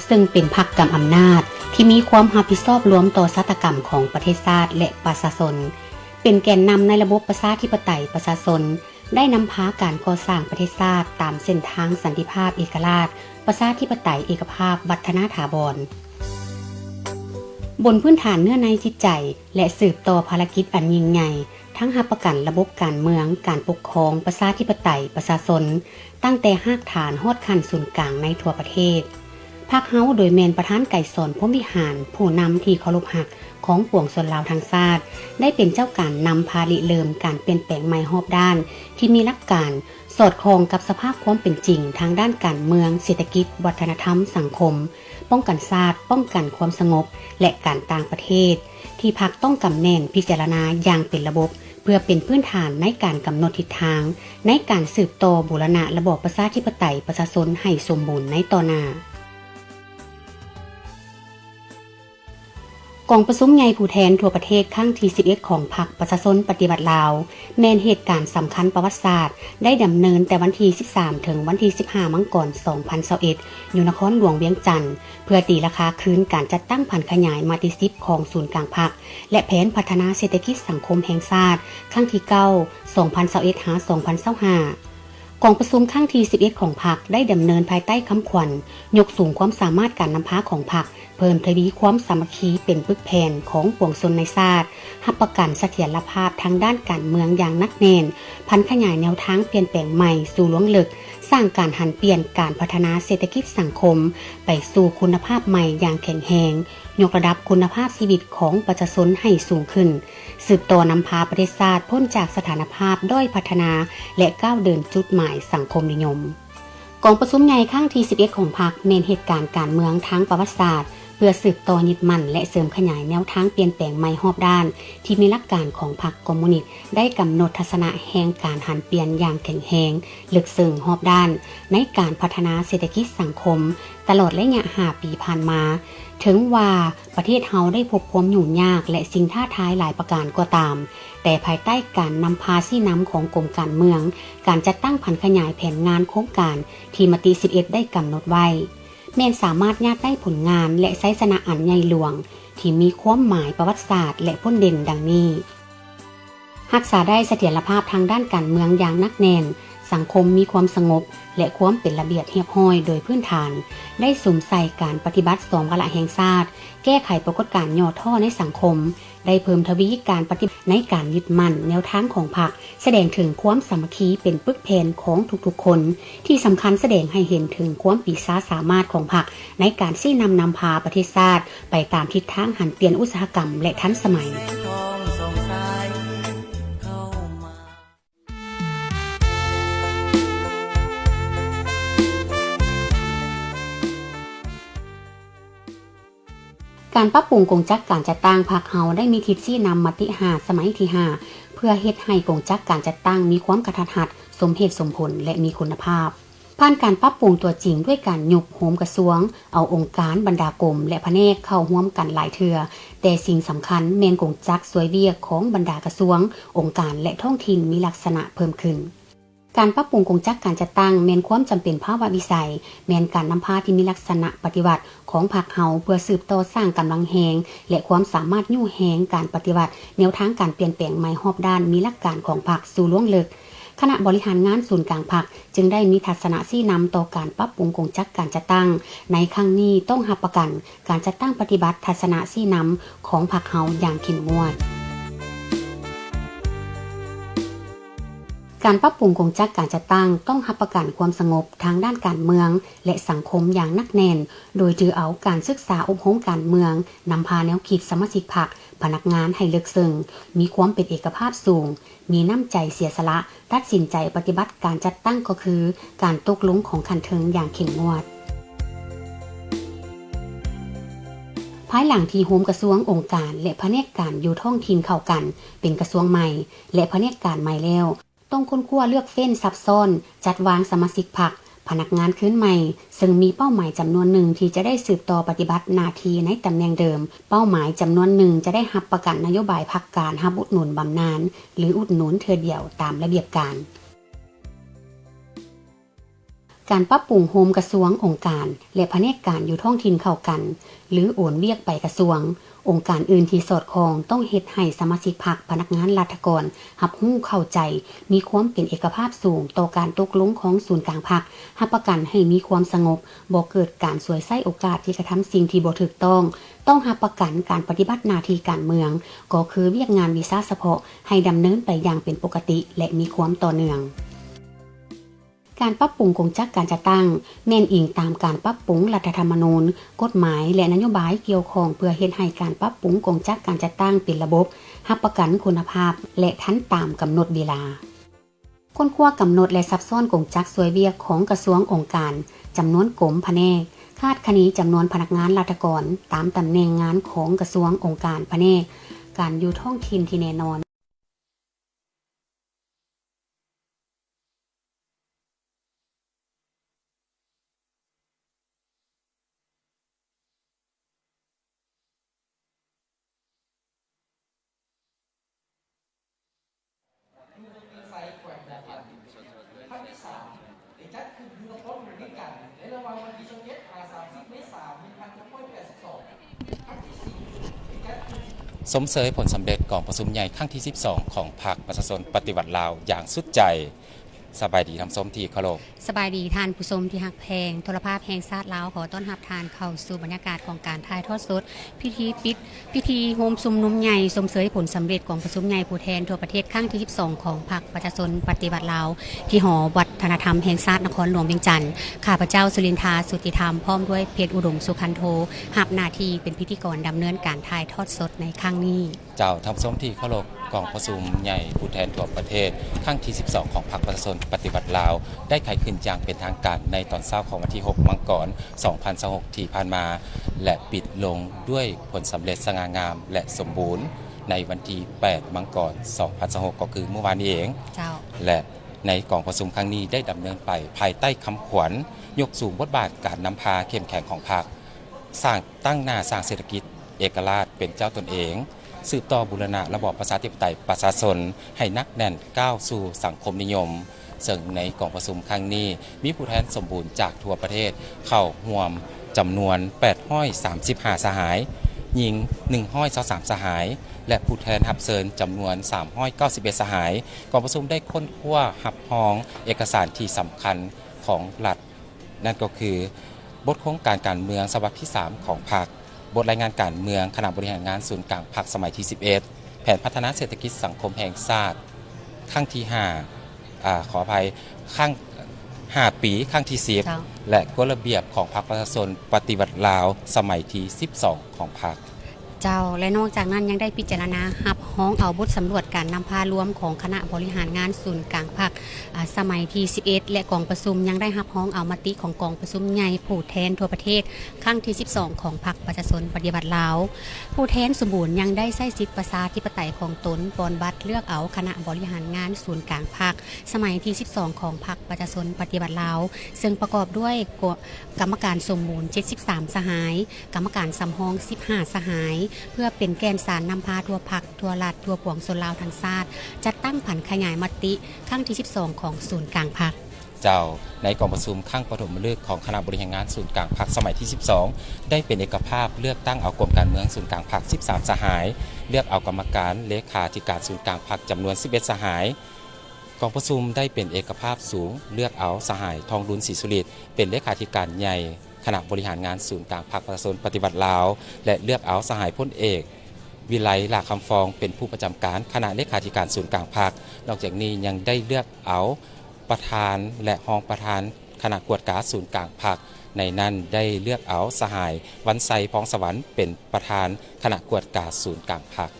ซึ่งเป็นพรรคกำอำนาจที่มีความรับผิดชอบรวมต่อชะตากรรมของประเทศชาติและประชาชนเป็นแกนนำในระบบประชาธิปไตยประชาชนได้นำพาการก่อสร้างประเทศชาติตามเส้นทางสันติภาพเอกราชประชาธิปไตยเอกภาพวัฒนถาวรบนพื้นฐานเนื้อในจิตใจและสืบต่อภารกิจอันยิ่งใหญ่ทั้งรับประกันระบบการเมืองการปกครองประชาธิปไตยประชาชนตั้งแต่รากฐานฮอดขั้นศูนย์กลางในทั่วประเทศพรรคเฮาโดยแมนประธานไก่สอนพรหมวิหารผู้นำที่เคารพรักของปวงชนลาวทั้งชาติได้เป็นเจ้าการนำพาริเริ่มการเปลี่ยนแปลงใหม่รอบด้านที่มีหลักการสอดคล้องกับสภาพความเป็นจริงทางด้านการเมืองเศรษฐกิจวัฒนธรรมสังคมป้องกันชาติป้องกันความสงบและการต่างประเทศที่พรรคต้องกำแน่นพิจารณาอย่างเป็นระบบเพื่อเป็นพื้นฐานในการกำหนดทิศทางในการสืบต่อบูรณะระบอบประชาธิปไตยประชาชนให้สมบูรณ์ในต่อหน้ากองประชุมใหญ่ผู้แทนทั่วประเทศครั้งที่11ของพรรคประชาชนปฏิบัติลาวแม้นเหตุการณ์สำคัญประวัติศาสตร์ได้ดำเนินแต่วันที่13ถึงวันที่15มังกร2021อยู่นครหลวงเวียงจันทน์เพื่อตีราคาคืนการจัดตั้งผันขยายมัลติซิปของศูนย์กลางพรรคและแผนพัฒนาเศรษฐกิจสังคมแห่งชาติครั้งที่9 2021-2025กองประชุมครั้งที่11ของพรรคได้ดำเนินภายใต้คำขวัญยกสูงความสามารถการนำพาของพรรคเพิ่มทวีความสามัคคีเป็นปึกแผ่นของปวงชนในชาติรับประกันเสถียรภาพทางด้านการเมืองอย่างนักแน่นพันขยายแนวทางเปลี่ยนแปลงใหม่สู่หลวงลึกสร้างการหันเปลี่ยนการพัฒนาเศรษฐกิจสังคมไปสู่คุณภาพใหม่อย่างแข็งแรงยกระดับคุณภาพชีวิตของประชาชนให้สูงขึ้นสืบต่อนำพาประเทศชาติพ้นจากสถานภาพด้อยพัฒนาและก้าวเดินจุดหมายสังคมนิยมกองประชุมใหญ่ครั้งที่11ของพรรคเน้นเหตุการณ์การเมืองทั้งประวัติศาสตร์เพื่อสืบต่อยึดมั่นและเสริมขยายแนวทางเปลี่ยนแปลงใหม่รอบด้านที่มีหลักการของพรรคคอมมิวนิสต์ได้กำหนดทัศนะแห่งการหันเปลี่ยนอย่างแข็งแรงลึกซึ้งรอบด้านในการพัฒนาเศรษฐกิจสังคมตลอดระยะ5 ปีผ่านมาถึงว่าประเทศเฮาได้พบความยุ่งยากและสิ่งท้าทายหลายประการก็ตามแต่ภายใต้การนำพาชี้นำของกรมการเมืองการจัดตั้งผันขยายแผนงานโครงการที่มติ11ได้กำหนดไว้แม้นสามารถญาติได้ผลงานและไซสนะอันใหญ่หลวงที่มีความหมายประวัติศาสตร์และพ้นเด่นดังนี้รักษาได้เสถียรภาพทางด้านการเมืองอย่างนักแน่นสังคมมีความสงบและความเป็นระเบียบเรียบร้อยโดยพื้นฐานได้สุ่มใส่การปฏิบัติ2 วาระแห่งชาติแก้ไขปรากฏการณ์ย่อท่อในสังคมได้เพิ่มทวีการปฏิบัติในการยึดมั่นแนวทางของพรรคแสดงถึงความสามัคคีเป็นปึกแผ่นของทุกๆคนที่สำคัญแสดงให้เห็นถึงความปีศาจสามารถของพรรคในการชี้นำพาประเทศชาติไปตามทิศทางหันเปลี่ยนอุตสาหกรรมและทันสมัยการปรับปรุงกงจักรการจัดตั้งพรรคเฮาได้มีทิศชี้นำมติ5สมัยที่5เพื่อเฮ็ดให้กงจักรการจัดตั้งมีความกระทัดรัดสมเหตุสมผลและมีคุณภาพผ่านการปรับปรุงตัวจริงด้วยการยุบโหมกระทรวงเอาองค์การบรรดากรมและแผนกเข้าร่วมกันหลายเทื่อแต่สิ่งสำคัญแม่นกงจักรสวยเวียกของบรรดากระทรวงองค์การและท้องถิ่นมีลักษณะเพิ่มขึ้นการปรับปรุงกงจักรการจัดตั้งแม้นความจำเป็นภาวะวิสัยแม้นการนำพาที่มีลักษณะปฏิวัติของพรรคเฮาเพื่อสืบต่อสร้างกำลังแหงและความสามารถยู่แหงการปฏิวัติแนวทางการเปลี่ยนแปลงใหม่รอบด้านมีหลักการของพรรคสู่ล่วงลึกคณะบริหารงานศูนย์กลางพรรคจึงได้มีทัศนะชี้นำต่อการปรับปรุงกงจักรการจัดตั้งในครั้งนี้ต้องรับประกันการจัดตั้งปฏิบัติทัศนะชี้นำของพรรคเฮาอย่างเข้มงวดการปรับปรุงกงจักรการจัดตั้งต้องรับประกันความสงบทางด้านการเมืองและสังคมอย่างนักแน่นโดยถือเอาการศึกษาอบรมการเมืองนำพาแนวคิดสมาชิกพรรคพนักงานให้ลึกซึ้งมีความเป็นเอกภาพสูงมีน้ำใจเสียสละตัดสินใจปฏิบัติการจัดตั้งก็คือการตกลงของขันเทิงอย่างเข้มงวดภายหลังที่โฮมกระทรวงองค์การและแผนกการอยู่ท้องถิ่นเข้ากันเป็นกระทรวงใหม่และแผนกการใหม่แล้วต้องค้นคว้าเลือกเฟ้นซับซ้อนจัดวางสมาชิกพรรคพนักงานขึ้นใหม่ซึ่งมีเป้าหมายจำนวนหนึ่งที่จะได้สืบต่อปฏิบัติหน้าที่ในตำแหน่งเดิมเป้าหมายจำนวนหนึ่งจะได้รับประกันนโยบายพรรคการรับอุดหนุนบำนาญหรืออุดหนุนเทื่อเดียวตามระเบียบการ การปรับปรุงโฮมกระทรวงองค์การและแผนกการอยู่ท้องถิ่นเข้ากันหรือโอนเวียกไปกระทรวงองค์การอื่นที่สอดคล้องต้องเฮ็ดให้สมาชิกพรรคพนักงานราษฎรรับรู้เข้าใจมีความเป็นเอกภาพสูงต่อการตกลงของศูนย์กลางพรรครับประกันให้มีความสงบบ่เกิดการสวยไส้โอกาสที่กระทำสิ่งที่บ่ถูกต้องรับประกันการปฏิบัติหน้าที่การเมืองก็คือเวียกงานวีซ่าเฉพาะให้ดำเนินไปอย่างเป็นปกติและมีความต่อเนื่องการปรับปรุงกงจักการจัดตั้งแม่นอิงตามการปรับปรุงรัฐธรรมนูญกฎหมายและนโยบายเกี่ยวข้องเพื่อเฮ็ดให้การปรับปรุงกงจักการจัดตั้งเป็นระบบรับประกันคุณภาพและทันตามกำหนดเวลาค้นคว้ากำหนดและซับซ้อนกงจักสวยเวียกของกระทรวงองค์การจำนวนกรมแผนกคาดคะเนจำนวนพนักงานราษฎรตามตำแหน่งงานของกระทรวงองค์การแผนกการอยู่ท้องถิ่นที่แน่นอนครั้งที่3ได้จัดขึ้นอยู่ในต้นเดือนกันในระหว่างวันที่27 30 เมษายน 1982 ครั้งที่4ได้จัดขึ้นสมเสยผลสำเร็จของประชุมใหญ่ครั้งที่12ของพรรคประชาชนปฏิวัติลาวอย่างสุดใจสบายดีทำส้มทีเคารพสบายดีท่านผู้ชมที่ฮักแพงโทรภาพแห่งชาติลาวขอต้อนรับทานเข้าสู่บรรยากาศของการถ่ายทอดสดพิธีโฮมชุมนุมใหญ่สมเสยผลสำเร็จของประชุมใหญ่ผู้แทนทั่วประเทศครั้งที่12ของพรรคประชาชนปฏิวัติลาวที่หอวัฒนธรรมแห่งชาตินครหลวงเวียงจันทร์ข้าพเจ้าสุรินทราสุทธิธรรมพร้อมด้วยเพชรอุดมสุขันโธรับหน้าที่เป็นพิธีกรดำเนินการถ่ายทอดสดในครั้งนี้เจ้าทำส้มทีเคารพกองประชุมใหญ่ผู้แทนทั่วประเทศครั้งที่12ของพรรคประชาชนปฏิวัติลาวได้ไขขึ้นอย่างเป็นทางการในตอนเช้าของวันที่6 มังกร 2026 ที่ผ่านมาและปิดลงด้วยผลสำเร็จสง่างามและสมบูรณ์ในวันที่8 มังกร 2026 ก็คือเมื่อวานนี้เองและในกองประชุมครั้งนี้ได้ดำเนินไปภายใต้คำขวัญยกสูงบทบาทการนำพาเข้มแข็งของพรรคสร้างตั้งหน้าสร้างเศรษฐกิจเอกราชเป็นเจ้าตนเองสืบต่อบูรณะระบอบประชาธิปไตยประชาชนให้นักแน่นก้าวสู่สังคมนิยมซึ่งในกองประชุมครั้งนี้มีผู้แทนสมบูรณ์จากทั่วประเทศเข้าร่วมจำนวน835สหายหญิง123สหายและผู้แทนรับเชิญจำนวน391สหายกองประชุมได้ค้นคว้ารับรองเอกสารที่สำคัญของรัฐนั่นก็คือบทโครงการการเมืองฉบับที่3ของพรรคบทรายงานการเมืองคณะบริหารงานศูนย์กลางพรรคสมัยที่11แผนพัฒนาเศรษฐกิจสังคมแห่งชาติครั้งที่5ขออภัยครั้ง5 ปีครั้งที่10และกฎระเบียบของพรรคประชาชนปฏิวัติลาวสมัยที่12ของพรรคเจ้าและนอกจากนั้นยังได้พิจารณารับฮ้องเอาบทสำรวจการนำพารวมของคณะบริหารงานศูนย์กลางพรรคสมัยที่11และกองประชุมยังได้รับฮ้องเอามติของกองประชุมใหญ่ผู้แทนทั่วประเทศครั้งที่12ของพรรคประชาชนปฏิวัติลาวผู้แทนสมบูรณ์ยังได้ใช้สิทธิประชาธิปไตยของตนปอนบัตรเลือกเอาคณะบริหารงานศูนย์กลางพรรคสมัยที่12ของพรรคประชาชนปฏิบัติลาวซึ่งประกอบด้วยกรรมการสมบูรณ์73สหายกรรมการสำรอง15สหายเพื่อเป็นแกนสารนำพาทั่วพรรคทั่วรัฐทั่วปวงชนลาวทั้งชาติจัดตั้งผันขยายมติครั้งที่12ของศูนย์กลางพรรคเจ้าในกองประชุมครั้งปฐมฤกษ์ของคณะบริหารงานศูนย์กลางพรรคสมัยที่12ได้เป็นเอกภาพเลือกตั้งเอากรมการเมืองศูนย์กลางพรรค13สหายเลือกเอากรรมการเลขาธิการศูนย์กลางพรรคจำนวน11สหายกองประชุมได้เป็นเอกภาพสูงเลือกเอาสหายทองรุนศรีสุริตเป็นเลขาธิการใหญ่คณะบริหารงานศูนย์กลางพรรคประชาชนปฏิบัติลาวและเลือกเอาสหายพลเอกวิไลหลาคำฟองเป็นผู้ประจำการคณะเลขาธิการศูนย์กลางพรรคนอกจากนี้ยังได้เลือกเอาประธานและรองประธานคณะกวดการศูนย์กลางพรรคในนั้นได้เลือกเอาสหายวันไซพองสวรรค์เป็นประธานคณะกวดการศูนย์กลางพรรค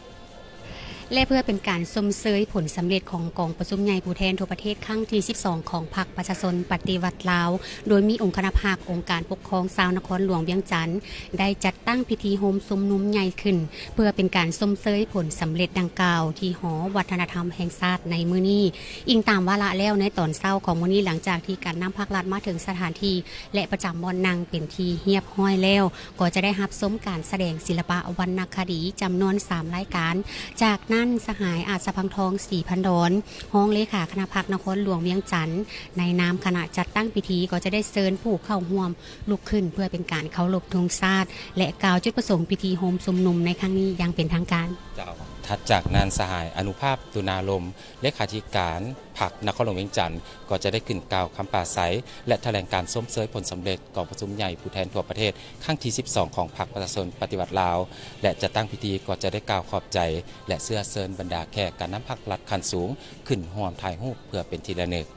และเพื่อเป็นการชมเชยผลสำเร็จของกองประชุมใหญ่ผู้แทนทั่วประเทศครั้งที่12ของพรรคประชาชนปฏิวัติลาวโดยมีองค์คณะภาคองค์การปกครองชาวนครหลวงเวียงจันทน์ได้จัดตั้งพิธีโฮมชุมนุมใหญ่ขึ้นเพื่อเป็นการชมเชยผลสำเร็จดังกล่าวที่หอวัฒนธรรมแห่งชาติในมื้อนี้อิงตามวาระแล้วในตอนเช้าของมื้อนี้หลังจากที่การนำภาครัฐมาถึงสถานที่และประจำบ่อนนั่งเป็นที่เรียบร้อยแล้วก็จะได้รับชมการแสดงศิลปะวรรณคดีจำนวน3รายการจากนัก นั้นสหายอาจสะพังทองศรีพันดอนห้องเลขาคณะพรรคนครหลวงเวียงจันทน์ในนามคณะจัดตั้งพิธีก็จะได้เชิญผู้เข้าร่วมลุกขึ้นเพื่อเป็นการเคารพธงชาติและกล่าวจุดประสงค์พิธีโฮมชุมนุมในครั้งนี้อย่างเป็นทางการถัดจากนั้นสหายอนุภาพตุนาลมเลขาธิการพรรคนครหลวงเวียงจันทน์ก็จะได้ขึ้นกล่าวคำปราศรัยและแถลงการส้มเสยผลสำเร็จกองประชุมใหญ่ผู้แทนทั่วประเทศครั้งที่ 12 ของพรรคประชาชนปฏิวัติลาวและจะตั้งพิธีก็จะได้กล่าวขอบใจและเสื้อเชิญบรรดาแขกการนำพรรครัฐขั้นสูงขึ้นร่วมถ่ายรูปเพื่อเป็นที่ระลึก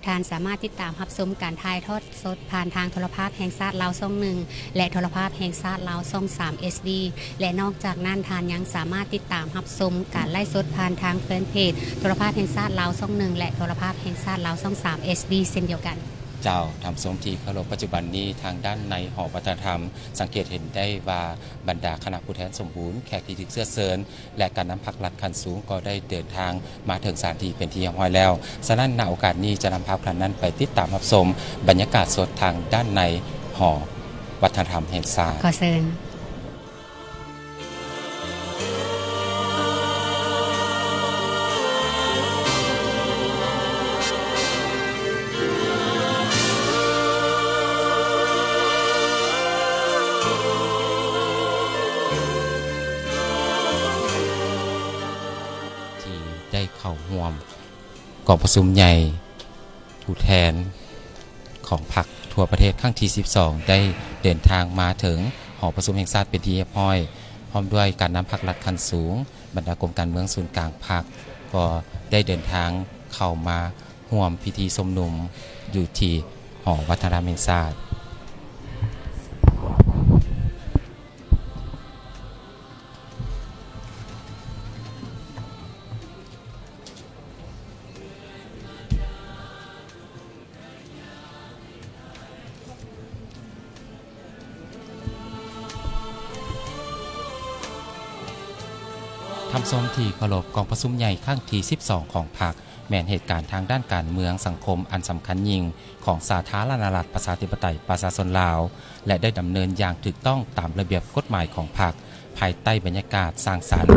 ท่านสามารถติดตามรับชมการถ่ายทอดสดผ่านทางโทรภาพแห่งชาติลาวช่อง1และโทรภาพแห่งชาติลาวช่อง3 SD และนอกจากนั้นท่านยังสามารถติดตามรับชมการไลฟ์สดผ่านทางแฟนเพจโทรภาพแห่งชาติลาวช่อง1และโทรภาพแห่งชาติลาวช่อง3 SD เช่นเดียวกันเจ้าทำสมที่เคารพปัจจุบันนี้ทางด้านในหอวัฒนธรรมสังเกตเห็นได้ว่าบรรดาคณะผู้แทนสมบูรณ์แขกที่ถึกเสื้อเชิญและการนำพรรครัฐขั้นสูงก็ได้เดินทางมาถึงสถานที่เป็นที่เรียบร้อยแล้วฉะนั้นณโอกาสนี้จะนำภาพครั้งนั้นไปติดตามรับชมบรรยากาศสดทางด้านในหอวัฒนธรรมแห่งชาติขอเชิญได้เข้าร่วมกองประชุมใหญ่ผู้แทนของพรรคทั่วประเทศครั้งที่ 12 ได้เดินทางมาถึงหอประชุมแห่งชาติเป็นที่เรียบร้อยพร้อมด้วยการนำพรรครัฐขั้นสูงบรรดากรมการเมืองศูนย์กลางพรรคก็ได้เดินทางเข้ามาร่วมพิธีชุมนุมอยู่ที่หอวัฒนธรรมแห่งชาติทำส้มที่เคารพกองประชุมใหญ่ครั้งที่ 12 ของพรรคแม้นเหตุการณ์ทางด้านการเมืองสังคมอันสำคัญยิ่งของสาธารณรัฐประชาธิปไตยประชาชนลาวและได้ดำเนินอย่างถูกต้องตามระเบียบกฎหมายของพรรคภายใต้บรรยากาศสร้างสรรค์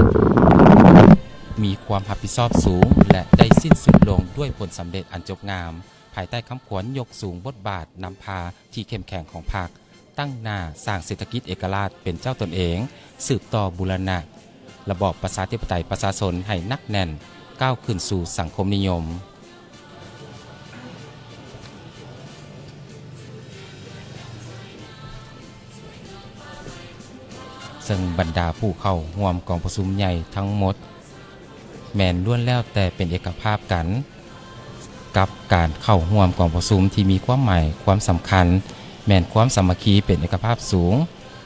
มีความรับผิดชอบสูงและได้สิ้นสุดลงด้วยผลสำเร็จอันจบงามภายใต้คำขวัญยกสูงบทบาทนำพาที่เข้มแข็งของพรรคตั้งหน้าสร้างเศรษฐกิจเอกราชเป็นเจ้าตนเองสืบต่อบูรณะระบอบประชาธิปไตยประชาชนให้นักแน่นก้าวขึ้นสู่สังคมนิยมซึ่งบรรดาผู้เข้าร่วมกองประชุมใหญ่ทั้งหมดแม้นล้วนแล้วแต่เป็นเอกภาพกันกับการเข้าร่วมกองประชุมที่มีความหมายความสำคัญแม้นความสามัคคีเป็นเอกภาพสูง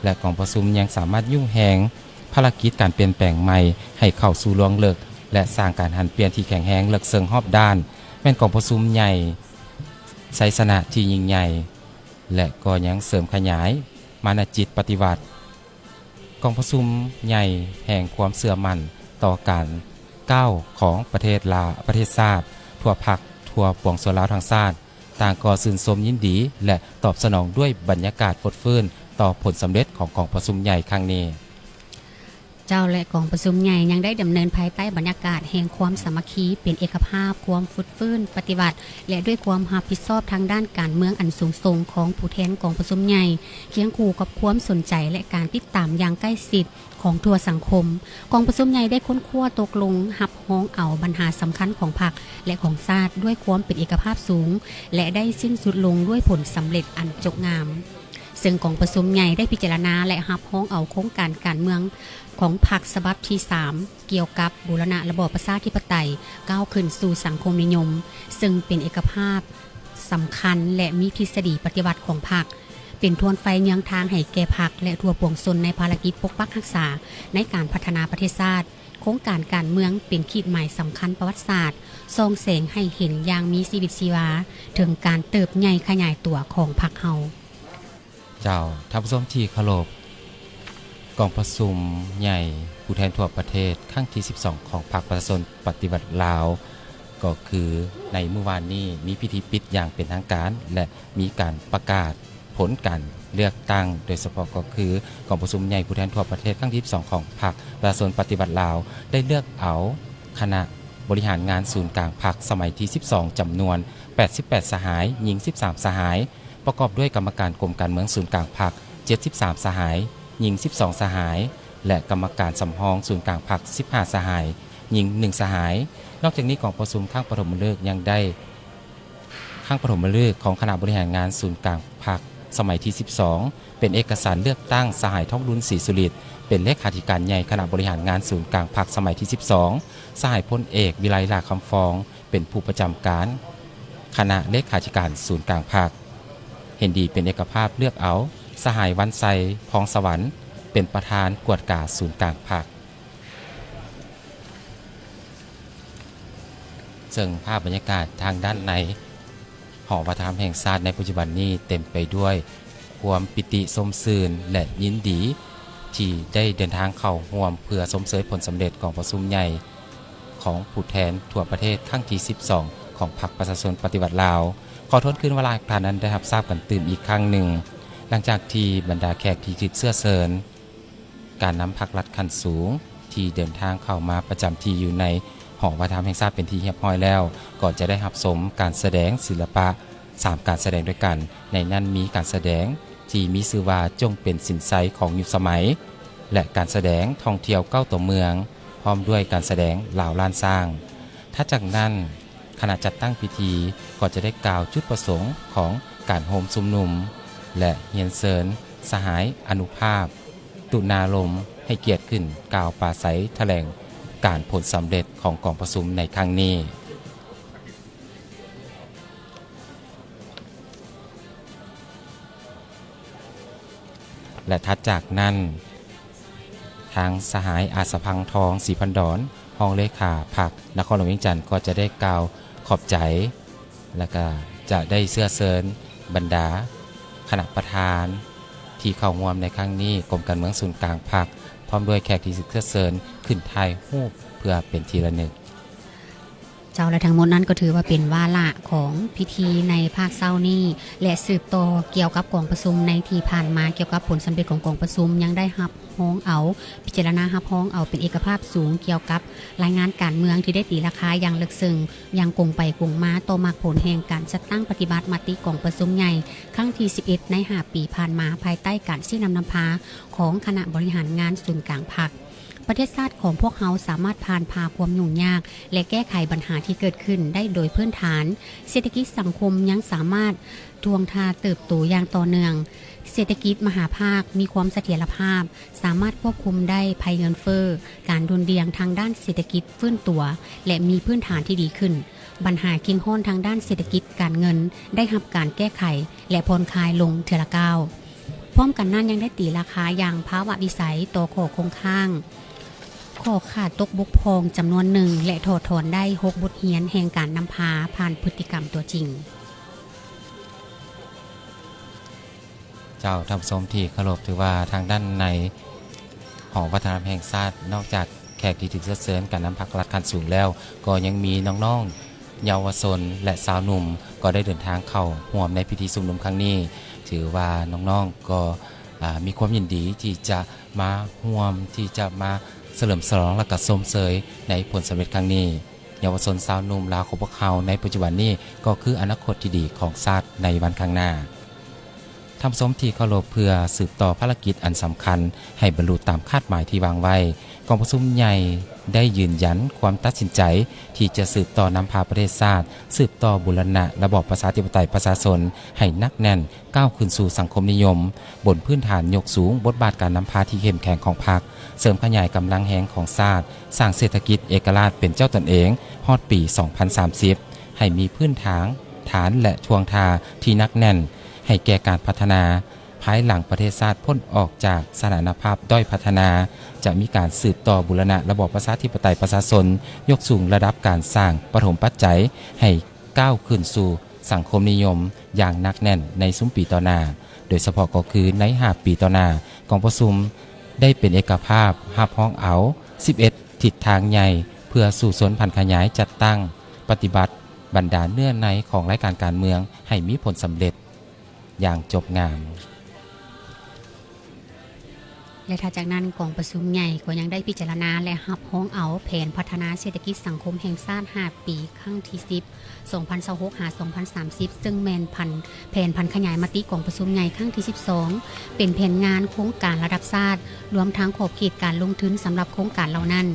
และกองประชุมยังสามารถยุ่งแหงภารกิจการเปลี่ยนแปลงใหม่ให้เข้าสู่ล่วงเลิกและสร้างการหันเปลี่ยนที่แข็งแรงเลิกเซิงรอบด้านแม่นกองประชุมใหญ่ไสสนะที่ยิ่งใหญ่และก็ยังเสริมขยายมานะจิตปฏิวัติกองประชุมใหญ่แห่งความเชื่อมั่นต่อการก้าวของประเทศชาติทั่วภาคทั่วปวงชนลาวทั้งชาติต่างก็ชื่นชมยินดีและตอบสนองด้วยบรรยากาศฟดฟื้นต่อผลสำเร็จของกองประชุมใหญ่ครั้งนี้เจ้าและกองประชุมใหญ่ยังได้ดำเนินภายใต้บรรยากาศแห่งความสามัคคีเป็นเอกภาพความฟุดฟื้นปฏิบัติและด้วยความรับผิดชอบทางด้านการเมืองอันสูงส่งของผู้แทนกองประชุมใหญ่เคียงคู่กับความสนใจและการติดตามอย่างใกล้ชิดของทั่วสังคมกองประชุมใหญ่ได้ค้นคว้าตกลงรับฮ้องเอาปัญหาสำคัญของพรรคและของชาติด้วยความเป็นเอกภาพสูงและได้สิ้นสุดลงด้วยผลสำเร็จอันจงามซึ่งกองประชุมใหญ่ได้พิจารณาและรับฮ้องเอาโครงการการเมืองของพรรคฉบับที่ 3 เกี่ยวกับบูรณะระบอบประชาธิปไตยก้าวขึ้นสู่สังคมนิยมซึ่งเป็นเอกภาพสำคัญและมีทฤษฎีปฏิวัติของพรรคเป็นทวนไฟเยื้องทางให้แก่พรรคและทั่วปวงชนในภารกิจปกปักรักษาในการพัฒนาประเทศชาติโครงการการเมืองเป็นขีดหมายสำคัญประวัติศาสตร์ส่องแสงให้เห็นอย่างมีชีวิตชีวาถึงการเติบใหญ่ขยายตัวของพรรคเฮาเจ้าท่านผู้ชมที่เคารพกองประชุมใหญ่ผู้แทนทั่วประเทศครั้งที่ 12 ของพรรคประชาชนปฏิวัติลาวก็คือในเมื่อวานนี้มีพิธีปิดอย่างเป็นทางการและมีการประกาศผลการ เลือกตั้งโดยเฉพาะก็คือกองประชุมใหญ่ผู้แทนทั่วประเทศครั้งที่12ของพรรคประชาชนปฏิบัติลาวได้เลือกเอาคณะบริหารงานศูนย์กลางพรรคสมัยที่12จำนวน88สหายหญิง13สหายประกอบด้วยกรรมการกรมการเมืองศูนย์กลางพรรค73สหายหญิง12สหายและกรรมการสำรองศูนย์กลางพรรค15สหายหญิง1สหายนอกจากนี้กองประชุมข้างปฐมฤกษ์ยังได้ข้างปฐมฤกษ์ของคณะบริหารงานศูนย์กลางพรรคสมัยที่12เป็นเอกสารเลือกตั้งสหายทองรุนศรีสุริตเป็นเลขาธิการใหญ่คณะบริหารงานศูนย์กลางพรรคสมัยที่12สหายพลเอกวิไลลาคำฟองเป็นผู้ประจำการคณะเลขาธิการศูนย์กลางพรรคเห็นดีเป็นเอกภาพเลือกเอาสหายวันไซพองสวรรค์เป็นประธานกวดกาศูนย์กลางพรรคซึ่งภาพบรรยากาศทางด้านในหอวัฒนธรรมแห่งชาติในปัจจุบันนี้เต็มไปด้วยความปิติสมชื่นและยินดีที่ได้เดินทางเข้าร่วมเพื่อสมเสยผลสำเร็จของประชุมใหญ่ของผู้แทนทั่วประเทศครั้งที่12ของพรรคประชาชนปฏิวัติลาวขอทนขึ้นเวลาการนั้นได้รับทราบกันตื่นอีกครั้งหนึ่งหลังจากที่บรรดาแขกที่ติดเสื้อเชิญการนำพรรครัฐขั้นสูงที่เดินทางเข้ามาประจำที่อยู่ในหอวัฒนธรรมแห่งชาติเป็นที่เรียบร้อยแล้วก่อนจะได้รับชมการแสดงศิลปะ3การแสดงด้วยกันในนั้นมีการแสดงที่มีชื่อว่าจงเป็นสินไซของยุคสมัยและการแสดงท่องเที่ยวเก้าตัวเมืองพร้อมด้วยการแสดงเหล่าล้านสร้างถ้าจากนั้นคณะจัดตั้งพิธีก็จะได้กล่าวจุดประสงค์ของการโฮมชุมนุมและเฮียนเซินสหายอนุภาพตุนาลมให้เกียรติขึ้นกล่าวปราศัยแถลงการผลสำเร็จของกองประชุมในครั้งนี้และถัดจากนั้นทางสหายอาสพังทองศรีพันดอนห้องเลขาพรรคนครหลวงเวียงจันทร์ก็จะได้กล่าวขอบใจและก็จะได้เสื้อเชิญบรรดาคณะประธานที่เข้าร่วมในครั้งนี้กรมการเมืองศูนย์กลางพรรคพร้อมด้วยแขกที่เสื้อเชิญขึ้นถ่ายรูปเพื่อเป็นที่ระลึกเจ้าและทั้งหมดนั้นก็ถือว่าเป็นวาระของพิธีในภาคเศร้านี้และสืบต่อเกี่ยวกับกองประชุมในที่ผ่านมาเกี่ยวกับผลสำเร็จของกองประชุมยังได้รับฮ้องเอาพิจารณารับฮ้องเอาเป็นเอกภาพสูงเกี่ยวกับรายงานการเมืองที่ได้ตีราคาอย่างลึกซึ้งยังคงไปคงมาต่อมาผลแห่งการจัดตั้งปฏิบัติมติกองประชุมใหญ่ครั้งที่11ใน5ปีผ่านมาภายใต้การชี้นำพาของคณะบริหารงานศูนย์กลางพรรคประเทศชาติของพวกเขาสามารถผ่านพาความยุ่งยากและแก้ไขปัญหาที่เกิดขึ้นได้โดยพื้นฐานเศรษฐกิจสังคมยังสามารถทวงท่าเติบโตอย่างต่อเนื่องเศรษฐกิจมหาภาคมีความเสถียรภาพสามารถควบคุมได้ภัยเงินเฟ้อการดุลเดียงทางด้านเศรษฐกิจฟื้นตัวและมีพื้นฐานที่ดีขึ้นปัญหาเคียงข้อนทางด้านเศรษฐกิจการเงินได้รับการแก้ไขและผ่อนคลายลงเทื่อละก้าวพร้อมกันนั้นยังได้ตีราคาอย่างภาวะวิสัยต่อข้อคงค้างข้อขาดตกบกพร่องจำนวนหนึ่งและถอดถอนได้6บทเรียนแห่งการนำพาผ่านพฤติกรรมตัวจริงเจ้าทำสมที่เคารพถือว่าทางด้านในหอวัฒนธรรมแห่งชาตินอกจากแขกที่ถึงเสื้อเชิญการนำพรรครัฐขั้นสูงแล้วก็ยังมีน้องๆเยาวชนและสาวหนุ่มก็ได้เดินทางเข้าร่วมในพิธีชุมนุมครั้งนี้ถือว่าน้องๆก็มีความยินดีที่จะมาร่วมที่จะมาเฉลิมฉลองและก็ชมเชยในผลสำเร็จครั้งนี้เยาวชนสาวหนุ่มลาวของพวกเขาในปัจจุบันนี้ก็คืออนาคตที่ดีของชาติในวันข้างหน้าทำสมที่เคารพเพื่อสืบต่อภารกิจอันสำคัญให้บรรลุตามคาดหมายที่วางไว้กองประชุมใหญ่ได้ยืนยันความตัดสินใจที่จะสืบต่อนำพาประเทศชาติสืบต่อบูรณะระบอบประชาธิปไตยประชาชนให้นักแน่นก้าวขึ้นสู่สังคมนิยมบนพื้นฐานยกสูงบทบาทการนำพาที่เข้มแข็งของพรรคเสริมขยายกำลังแห่งของชาติสร้างเศรษฐกิจเอกราชเป็นเจ้าตนเองฮอดปี 2030 ให้มีพื้นฐานและทวงทาที่นักแน่นให้แก่การพัฒนาภายหลังประเทศชาติพ้นออกจากสถานภาพด้อยพัฒนาจะมีการสืบต่อบูรณะระบอบประชาธิปไตยประชาชนยกสูงระดับการสร้างปฐมปัจจัยให้ก้าวขึ้นสู่สังคมนิยมอย่างนักแน่นในซุ้มปีต่อหน้าโดยเฉพาะก็คือใน5ปีต่อหน้ากองประชุมได้เป็นเอกภาพรับฮ้องเอา11ทิศทางใหญ่เพื่อสู่สนพันขยายจัดตั้งปฏิบัติบรรดาเนื้อในของรายการการเมืองให้มีผลสำเร็จอย่างจบงาม และถัดจากนั้นกองประชุมใหญ่ก็ยังได้พิจารณาและรับร้องเอาแผนพัฒนาเศรษฐกิจสังคมแห่งชาติ5ปีครั้งที่10 2026-2030 ซึ่งแม่นแผนพันขยายมติกองประชุมใหญ่ครั้งที่12เป็นแผนงานโครงการระดับชาติรวมทั้งขอบเขตการลงทุนสำหรับโครงการเหล่านั้น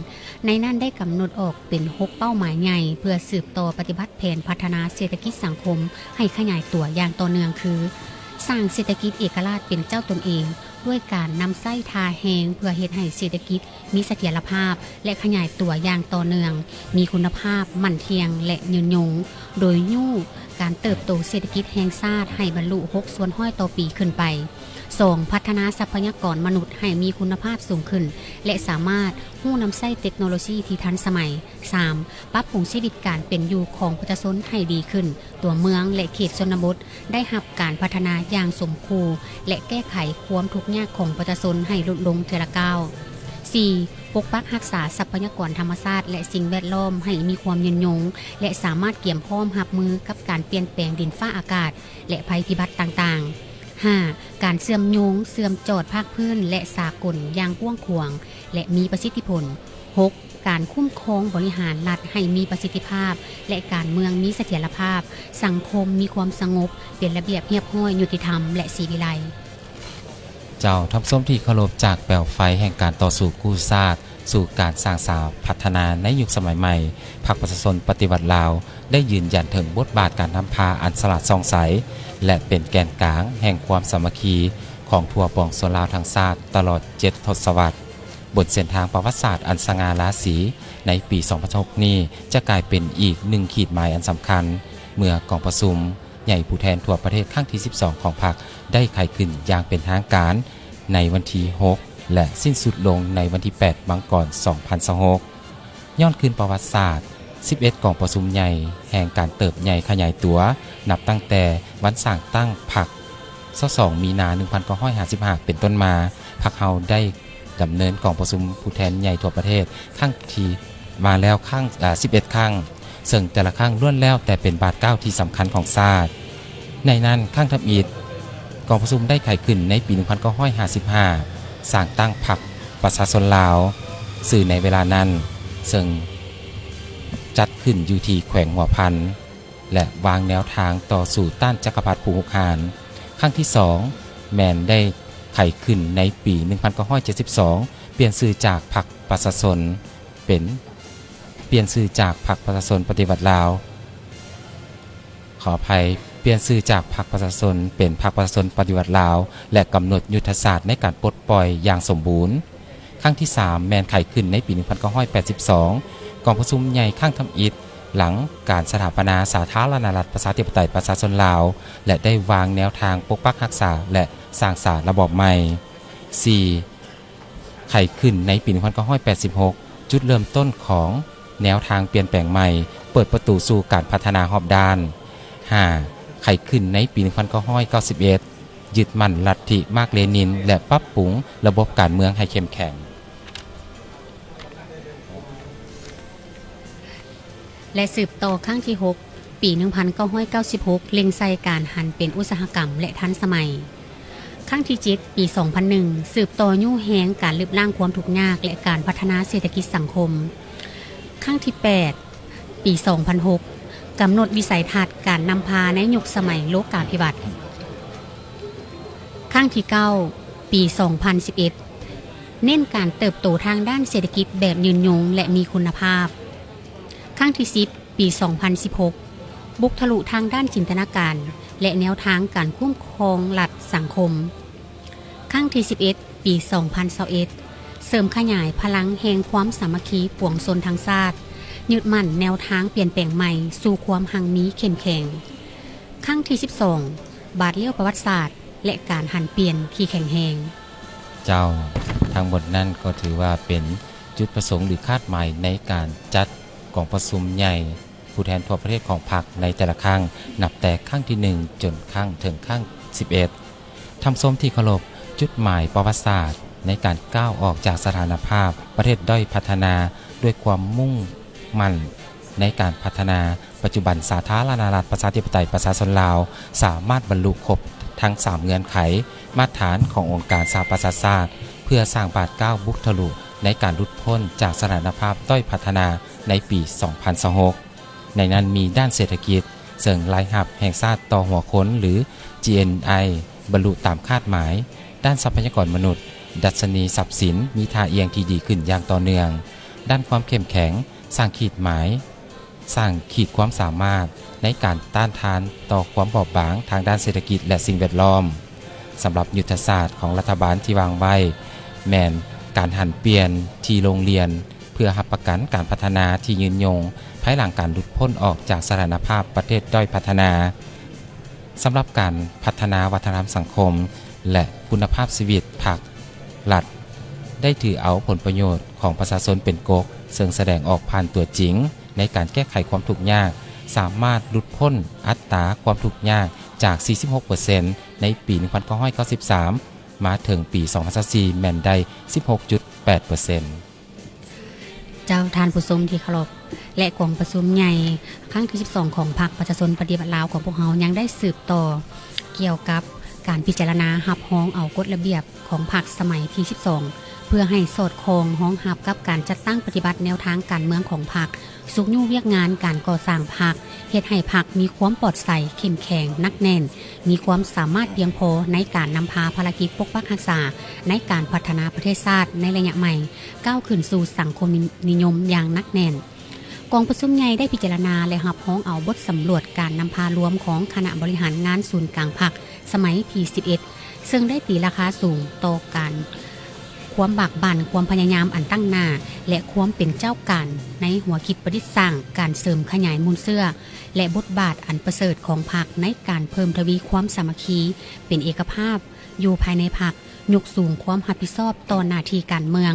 ในนั้นได้กำหนดออกเป็น6เป้าหมายใหญ่เพื่อสืบต่อปฏิบัติแผนพัฒนาเศรษฐกิจสังคมให้ขยายตัวอย่างต่อเนื่องคือสร้างเศรษฐกิจเอกราชเป็นเจ้าตนเองด้วยการนำไส้ทาแหงเพื่อเฮ็ดให้เศรษฐกิจมีเสถียรภาพและขยายตัวอย่างต่อเนื่องมีคุณภาพมั่นเทียงและยืนยงโดยยู่การเติบโตเศรษฐกิจแห่งชาติให้บรรลุ6ส่วนห้อยต่อปีขึ้นไป 2. พัฒนาทรัพยากรมนุษย์ให้มีคุณภาพสูงขึ้นและสามารถหู้นำไส้เทคโนโลยีที่ทันสมัย 3. ปรับปรุงชีวิตการเป็นอยู่ของประชาชนให้ดีขึ้นตัวเมืองและเขตชนบทได้รับการพัฒนาอย่างสมควรและแก้ไขความทุกข์ยากของประชาชนให้ลดลงเทอละก้าว 4. ปกปักรักษาทรัพยากรธรรมชาติและสิ่งแวดล้อมให้มีความยืนยงและสามารถเกี่ยมพร้อมรับมือกับการเปลี่ยนแปลงดินฟ้าอากาศและภัยพิบัติต่างๆ 5. การเชื่อมโยงเชื่อมจอดภาคพื้นและสากลอย่างกว้างขวางและมีประสิทธิผล 6. การคุ้มครองบริหารรัฐให้มีประสิทธิภาพและการเมืองมีเสถียรภาพสังคมมีความสงบเป็นระเบียบเรียบร้อยยุติธรรมและศรีวิไลเจ้าทับส้มที่เคารพจากแปลวไฟแห่งการต่อสู้กู้ชาติสู่การสร้างสรรค์พัฒนาในยุคสมัยใหม่พรรคประชาชนปฏิวัติลาวได้ยืนยันถึงบทบาทการนำพาอันสลัดส่องใสและเป็นแกนกลางแห่งความสามัคคีของทั่วปวงชนลาวทั้งชาติตลอด7 ทศวรรษบนเส้นทางประวัติศาสตร์อันสง่าราศีในปี 2006 นี้จะกลายเป็นอีก1ขีดหมายอันสำคัญเมื่อกองประชุมใหญ่ผู้แทนทั่วประเทศครั้งที่12ของพรรคได้ไขขึ้นอย่างเป็นทางการในวันที่6และสิ้นสุดลงในวันที่8มังกร2026ย้อนคืนประวัติศาสตร์11กองประชุมใหญ่แห่งการเติบใหญ่ขยายตัวนับตั้งแต่วันสร้างตั้งพรรค22มีนา1955เป็นต้นมาพรรคเฮาได้ดำเนินกองประชุมผู้แทนใหญ่ทั่วประเทศครั้งที่มาแล้วครั้ง11 ครั้งซึ่งแต่ละครั้งล้วนแล้วแต่เป็นบาทเก้าที่สำคัญของชาติในนั้นครั้งทำอิฐกองประชุมได้ไขขึ้นในปี 1955 สร้างตั้งพรรคประชาชนลาวสื่อในเวลานั้นซึ่งจัดขึ้นอยู่ที่แขวงหัวพันและวางแนวทางต่อสู่ต้านจักรพรรดิภูมิหารครั้งที่2แมนได้ไขขึ้นในปี 1972 เปลี่ยนชื่อจากพรรคประชาชนปฏิวัติลาวขออภัยเปลี่ยนชื่อจากพรรคประชาชนเป็นพรรคประชาชนปฏิวัติลาวและกำหนดยุทธศาสตร์ในการปลดปล่อยอย่างสมบูรณ์ครั้งที่3แมนไขขึ้นในปี 1982 กองประชุมใหญ่ข้างทำอิฐหลังการสถาปนาสาธารณรัฐประชาธิปไตยประชาชนลาวและได้วางแนวทางปกปักรักษาและสร้างสรรค์ระบอบใหม่ 4. ไขขึ้นในปี 1986 จุดเริ่มต้นของแนวทางเปลี่ยนแปลงใหม่เปิดประตูสู่การพัฒนารอบด้าน 5. ไขขึ้นในปี 1991 ยึดมั่นลัทธิมาร์กเลนินและปรับปรุงระบบการเมืองให้เข้มแข็งและสืบต่อครั้งที่6ปี 1996 เล็งใส่การหันเป็นอุตสาหกรรมและทันสมัยครั้งที่7ปี 2001 สืบต่อยู่แหงการลบล้างความทุกข์ยากและการพัฒนาเศรษฐกิจสังคมครั้งที่8ปี 2006 กำหนดวิสัยทัศน์การนำพาในยุคสมัยโลกาภิวัตน์ครั้งที่9ปี 2011 เน้นการเติบโตทางด้านเศรษฐกิจแบบยืนยงและมีคุณภาพครั้งที่10ปี 2016 บุกทะลุทางด้านจินตนาการและแนวทางการคุ้มครองรัฐสังคมครั้งที่11ปี 2021 เสริมขยายพลังแห่งความสามัคคีปวงชนทั้งชาติยึดมั่นแนวทางเปลี่ยนแปลงใหม่สู่ความหังมีเข้มแข็งครั้งที่12บาทเลี้ยวประวัติศาสตร์และการหันเปลี่ยนที่แข็งแรงเจ้าทั้งหมดนั้นก็ถือว่าเป็นจุดประสงค์หรือคาดหมายในการจัดกองประชุมใหญ่ผู้แทนทั่วประเทศของพรรคในแต่ละครั้งนับแต่ครั้งที่1จนครั้งถึงครั้ง11ทำส้มที่เคารพจุดหมายประวัติศาสตร์ในการก้าวออกจากสถานภาพประเทศด้อยพัฒนาด้วยความมุ่งมั่นในการพัฒนาปัจจุบันสาธารณรัฐประชาธิปไตยประชาชนลาวสามารถบรรลุครบทั้ง3เงื่อนไขมาตรฐานขององค์การสหประชาชาติ พื่อสร้างบาดก้าวบุกทะลุในการหลุดพ้นจากสถานภาพด้อยพัฒนาในปี 2026 ในนั้นมีด้านเศรษฐกิจเสริงรายหับแห่งชาติต่อหัวคนหรือ GNI บรรลุตามคาดหมายด้านทรัพยากรมนุษย์ดัชนีทรัพย์สินมีท่าเอียงที่ดีขึ้นอย่างต่อเนื่องด้านความเข้มแข็งสร้างขีดหมายสร้างขีดความสามารถในการต้านทานต่อความบอบบางทางด้านเศรษฐกิจและสิ่งแวดล้อมสำหรับยุทธศาสตร์ของรัฐบาลที่วางไว้แม่นการหันเปลี่ยนที่โรงเรียนเพื่อรับประกันการพัฒนาที่ยืนยงภายหลังการหลุดพ้นออกจากสถานภาพประเทศด้อยพัฒนาสำหรับการพัฒนาวัฒนธรรมสังคมและคุณภาพชีวิตภาครัฐได้ถือเอาผลประโยชน์ของประชาชนเป็นกกซึ่งแสดงออกผ่านตัวจริงในการแก้ไขความทุกข์ยากสามารถหลุดพ้นอัตราความทุกข์ยากจาก 46% ในปี 1993 มาถึงปี 2024 แม่นได้ 16.8% เจ้าทานผู้ชมที่เคารพและกองประชุมใหญ่ครั้งที่ 12 ของพรรคประชาชนปฏิบัติลาวของพวกเรายังได้สืบต่อเกี่ยวกับการพิจารณารับรองเอากฎระเบียบของพรรคสมัยที่ 12 เพื่อให้สอดคล้องห้องรับกับการจัดตั้งปฏิบัติแนวทางการเมืองของพรรคสุกยู่เวียกงานการก่อสร้างพรรคเฮ็ดให้พรรคมีความปลอดภัยเข้มแข็งนักแน่นมีความสามารถเพียงพอในการนำพาภารกิจปกปักรักษาในการพัฒนาประเทศชาติในระยะใหม่ก้าวขึ้นสู่สังคมนิยมอย่างนักแน่นกองประชุมใหญ่ได้พิจารณาและรับรองเอาบทสำรวจการนำพารวมของคณะบริหารงานศูนย์กลางพรรคสมัยปี 11 ซึ่งได้ตีราคาสูงต่อการความบากบั่นความพยายามอันตั้งหน้าและความเป็นเจ้าการในหัวคิดประดิษฐ์สร้างการเสริมขยายมูลเสื้อและบทบาทอันประเสริฐของพรรคในการเพิ่มทวีความสามัคคีเป็นเอกภาพอยู่ภายในพรรคยกสูงความรับผิดชอบต่อหน้าที่การเมือง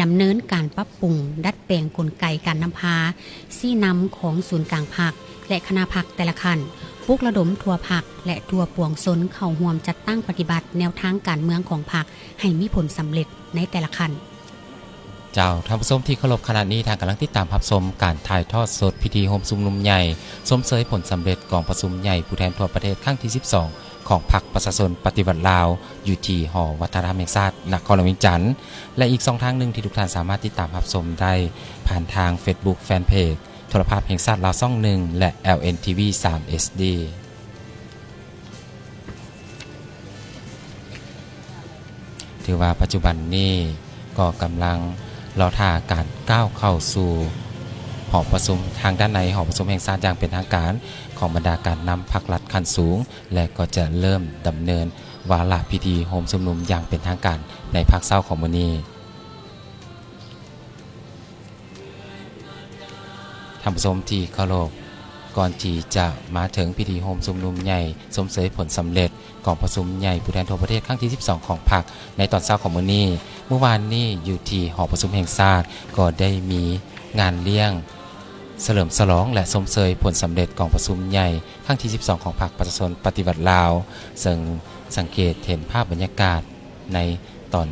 ดำเนินการปรับปรุงดัดแปลงกลไกการนำพาซี่นำของศูนย์กลางพรรคและคณะพรรคแต่ละขั้นปลุกระดมทั่วพรรคและทั่วปวงชนเข้าร่วมจัดตั้งปฏิบัติแนวทางการเมืองของพรรคให้มีผลสำเร็จในแต่ละขั้นเจ้าท่านผู้ชมที่เคารพขณะนี้ทางกำลังติดตามรับชมการถ่ายทอดสดพิธีโฮมชุมนุมใหญ่สมเสยผลสำเร็จกองประชุมใหญ่ผู้แทนทั่วประเทศครั้งที่ 12 ของพรรคประชาชนปฏิบัติลาวอยู่ที่หอวัฒนธรรมแห่งชาตินครหลวงเวียงจันทร์และอีก2ทางหนึ่งที่ทุกท่านสามารถติดตามรับชมได้ผ่านทาง Facebook Fanpage โทรภาพแห่งชาติลาวช่อง 1และ LNTV 3 SD ถือว่าปัจจุบันนี้ก็กำลังรอท่าการก้าวเข้าสู่หอประชุมทางด้านในหอประชุมแห่งชาติอย่างเป็นทางการของบรรดาการนำพรรครัฐขั้นสูงและก็จะเริ่มดำเนินวาระพิธีโฮมชุมนุมอย่างเป็นทางการในภาคเช้าของมื้อนี้ท่านผู้ชมที่เคารพก่อนที่จะมาถึงพิธีโฮมชุมนุมใหญ่สมเสยผลสำเร็จกองประชุมใหญ่ผู้แทนทั่วประเทศครั้งที่ 12 ของพรรคในตอนเช้าของมื้อนี้เมื่อวานนี้อยู่ที่หอประชุมแห่งชาติก็ได้มีงานเลี้ยงเฉลิมฉลองและสมเสยผลสำเร็จกองประชุมใหญ่ครั้งที่ 12 ของพรรคประชาชนปฏิบัติลาวซึ่งสังเกตเห็นภาพบรรยากาศในตอน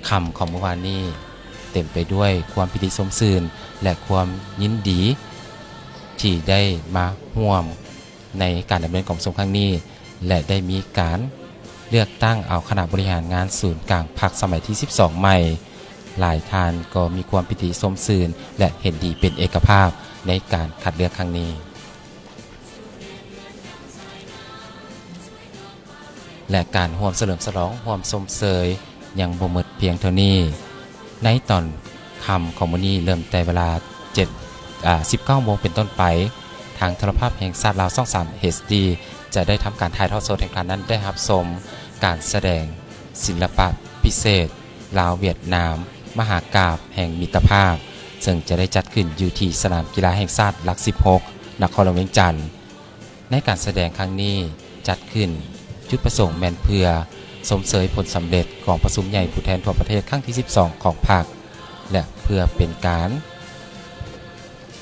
ค่ำของเมื่อวานนี้เต็มไปด้วยความพิธีสมชื่นและความยินดีที่ได้มาร่วมในการดำเนินกองประชุมครั้งนี้และได้มีการเลือกตั้งเอาคณะบริหารงานศูนย์กลางพรรคสมัยที่ 12 ใหม่หลายท่านก็มีความพิธีสมชื่นและเห็นดีเป็นเอกภาพในการคัดเลือกครั้งนี้และการร่วมเฉลิมฉลองร่วมสมเสยยังบ่หมดเพียงเท่านี้ในตอนค่ำของมื้อนี้เริ่มแต่เวลา19 โมงเป็นต้นไปทางโทรภาพแห่งชาติลาวช่อง 3 HD จะได้ทำการถ่ายทอดสดแห่งการนั้นได้รับชมการแสดงศิลปะพิเศษลาวเวียดนามมหากาพย์แห่งมิตรภาพซึ่งจะได้จัดขึ้นอยู่ที่สนามกีฬาแห่งชาติหลัก 16 นครหลวงเวียงจันทร์ในการแสดงครั้งนี้จัดขึ้นจุดประสงค์แม่นเพื่อสมเสยผลสำเร็จของประชุมใหญ่ผู้แทนทั่วประเทศครั้งที่ 12 ของพรรคและเพื่อเป็นการ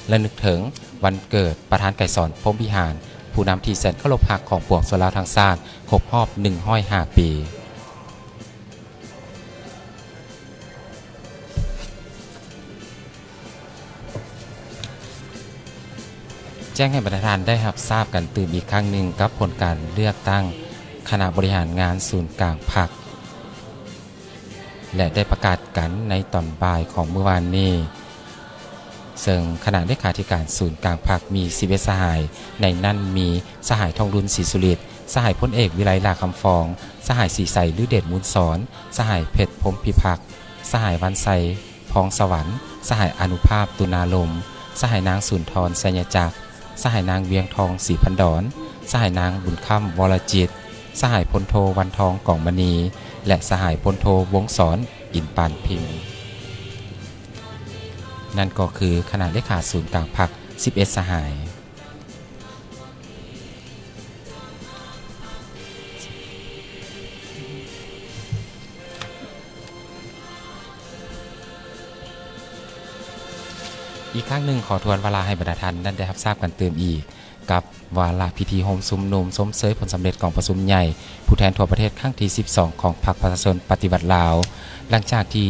และนึกถึงวันเกิดประธานไกรสอนพรหมวิหารผู้นำที่แสนเคารพรักของปวงชนลาวทั้งชาติครบรอบ105 ปีแจ้งให้ประธานได้รับทราบกันตื่นอีกครั้งหนึ่งกับผลการเลือกตั้งคณะบริหารงานศูนย์กลางพรรค และได้ประกาศกันในตอนบ่ายของเมื่อวานนี้ซึ่งขณะเลขาธิการศูนย์กลางพรรคมี11สหายในนั้นมีสหายทองรุนศรีสุริตสหายพลเอกวิไลลาคำฟองสหายศรีใสฤเดชมูลสอนสหายเพชรพรหมพิพักษ์สหายวันไซพองสวรรค์สหายอนุภาพตุนาลมสหายนางสุนทรสัญญจักรสหายนางเวียงทองศรีพันดอนสหายนางบุญค่ำวรจิตสหายพลโทวันทองกล่องมณีและสหายพลโทวงศรอินปานพิมพ์นั่นก็คือคณะเลขาศูนย์กลางพรรค11สหายอีกครั้งหนึ่งขอทวนเวลาให้บรรดาท่านนั้นได้รับทราบกันเติมอีกกับวาระพิธีโฮมซุมนุมสมเสยผลสำเร็จของประชุมใหญ่ผู้แทนทั่วประเทศครั้งที่12ของพรรคประชาชนปฏิวัติลาวหลังจากที่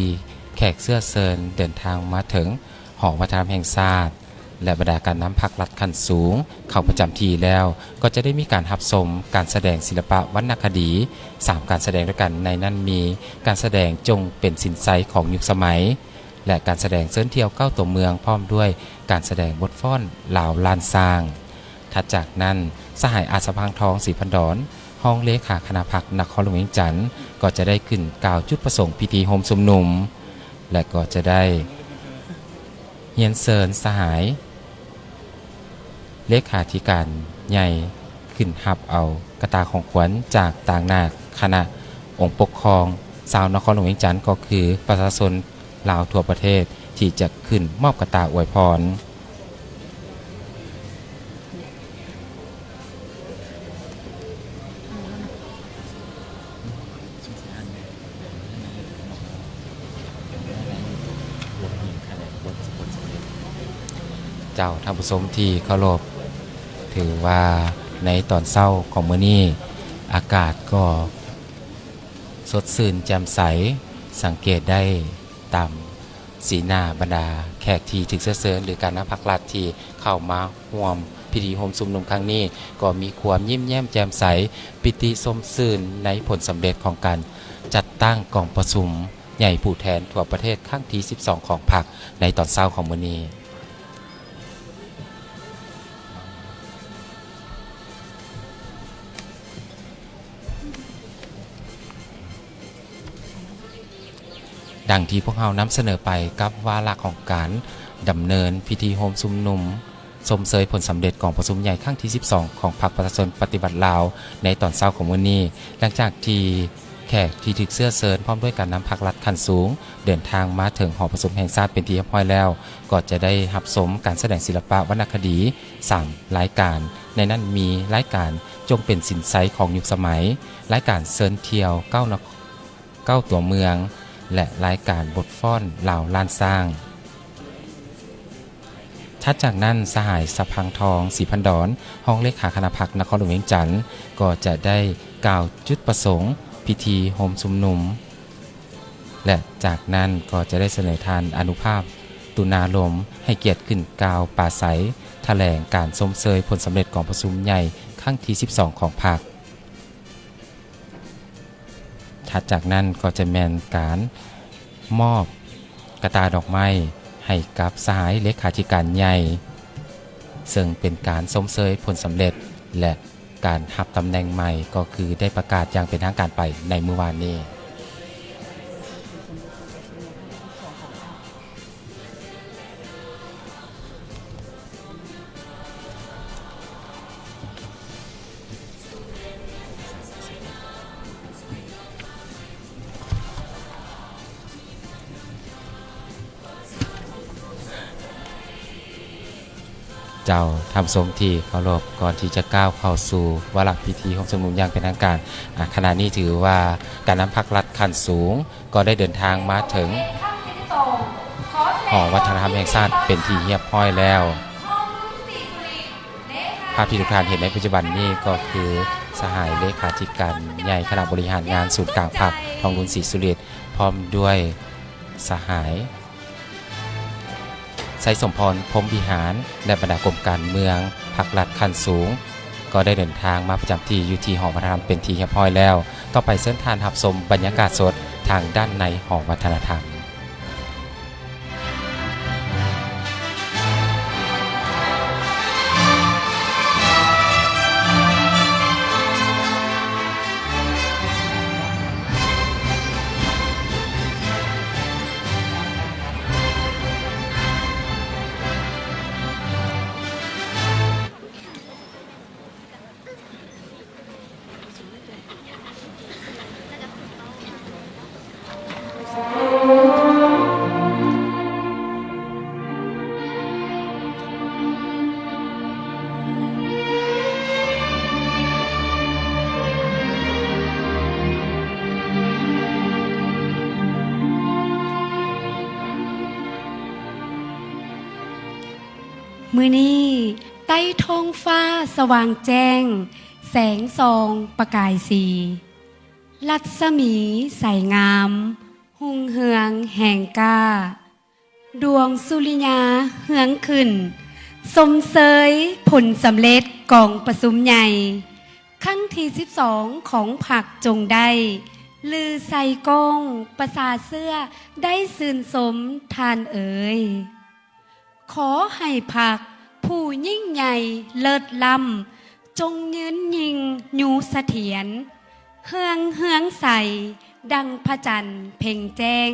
แขกเสื้อเซินเดินทางมาถึงหอวัฒนธรรมแห่งชาติและบรรดาการนำพรรครัฐขั้นสูงเข้าประจำที่แล้วก็จะได้มีการรับชมการแสดงศิลปะวรรณคดี3การแสดงด้วยกันในนั้นมีการแสดงจงเป็นสินไซของยุคสมัยและการแสดงเสินเที่ยว9ตัวเมืองพร้อมด้วยการแสดงบทฟ้อนลาวลานซางถัดจากนั้นสหายอาสพังทองศรีพันดอนห้องเลขาคณะพรรคนครหลวงเวียงจันทร์ก็จะได้ขึ้นกล่าวจุดประสงค์พิธีโฮมซุมนุมและก็จะได้เฮียนเซินสหายเลขาธิการใหญ่ขึ้นหับเอากระตาของขวัญจากต่างหน้าคณะองค์ปกครองชาวนครหลวงเวียงจันทร์ก็คือประชาชนลาวทั่วประเทศที่จะขึ้นมอบกระตาอวยพรเจ้าท่านผู้ชมที่เคารพถือว่าในตอนเช้าของมื้อนี้อากาศก็สดชื่นแจ่มใสสังเกตได้ตามสีหน้าบรรดาแขกที่ถึกเสื้อเซินหรือการนำพรรครัฐที่เข้ามาร่วมพิธีโฮมซุมนุมครั้งนี้ก็มีความยิ้มแย้มแจ่มใสปิติสมชื่นในผลสำเร็จของการจัดตั้งกองประชุมใหญ่ผู้แทนทั่วประเทศครั้งที่12ของพรรคในตอนเช้าของมื้อนี้ดังที่พวกเรานำเสนอไปกับวาระของการดำเนินพิธีโฮมซุมนุมสมเสยผลสำเร็จของประชุมใหญ่ครั้งที่12ของพรรคประชาชนปฏิบัติลาวในตอนเช้าของมื้อนี้หลังจากที่แขกที่ถึกเสื้อเซินพร้อมด้วยการนำพรรครัฐขั้นสูงเดินทางมาถึงหอประชุมแห่งชาติเป็นที่เรียบร้อยแล้วก็จะได้รับชมการแสดงศิลปะวรรณคดี3รายการในนั้นมีรายการจงเป็นสินไซของยุคสมัยรายการเซินเที่ยว9ตัวเมืองและรายการบทฟ้อนลาวล้านสร้างถัดจากนั้นสหายสะพังทองศรีพันดอนห้องเลขาคณะพรรคนครหลวงเวียงจันทร์ก็จะได้กล่าวจุดประสงค์พิธีโฮมซุมนุมและจากนั้นก็จะได้เสนอทานอนุภาพตุนาลมให้เกียรติขึ้นกล่าวปราศัยแถลงการสมเสยผลสำเร็จของประชุมใหญ่ครั้งที่12ของพรรคถัดจากนั้นก็จะแมนการมอบกระตาดอกไม้ให้กับสหายเลขาธิการใหญ่ซึ่งเป็นการสมเสยผลสำเร็จและการรับตำแหน่งใหม่ก็คือได้ประกาศอย่างเป็นทางการไปในเมื่อวานนี้ เจ้าทำสมที่เคารพก่อนที่จะก้าวเข้าสู่วาระพิธีของสมุนอย่างเป็นทางการขณะนี้ถือว่าการนำพรรครัฐขั้นสูงก็ได้เดินทางมาถึงหอวัฒนธรรมแห่งชาติเป็นที่เรียบร้อยแล้วภาพที่ทุกท่านเห็นในปัจจุบันนี้ก็คือสหายเลขาธิการใหญ่คณะบริหารงานศูนย์กลางพรรคทองรุนศรีสุริตพร้อมด้วยสหายไซสมพรพรหมวิหารและบรรดากรมการเมืองพรรครัฐขั้นสูงก็ได้เดินทางมาประจำที่อยู่ที่หอวัฒนธรรมเป็นที่เรียบร้อยแล้วต่อไปเส้นทางรับชมบรรยากาศสด ทางด้านในหอวัฒนธรรมมื้อนี้ใต้ท้องฟ้าสว่างแจ้งแสงซองประกายสีรัศมีใสงามหุ่งเหืองแห่งกาดวงสุริยาเหืองขึ้นสมเสยผลสำเร็จกองประสุมใหญ่ครั้งที่12ของผักจงได้ลือใส่ก้องประสาเสื้อได้ซื่นสมทานเอ๋ยขอให้ผักผู้ยิ่งใหญ่เลิศล้ำจงยืนยิงยูเสถียรเฮืองใสดังพระจันทร์เพ่งแจ้ง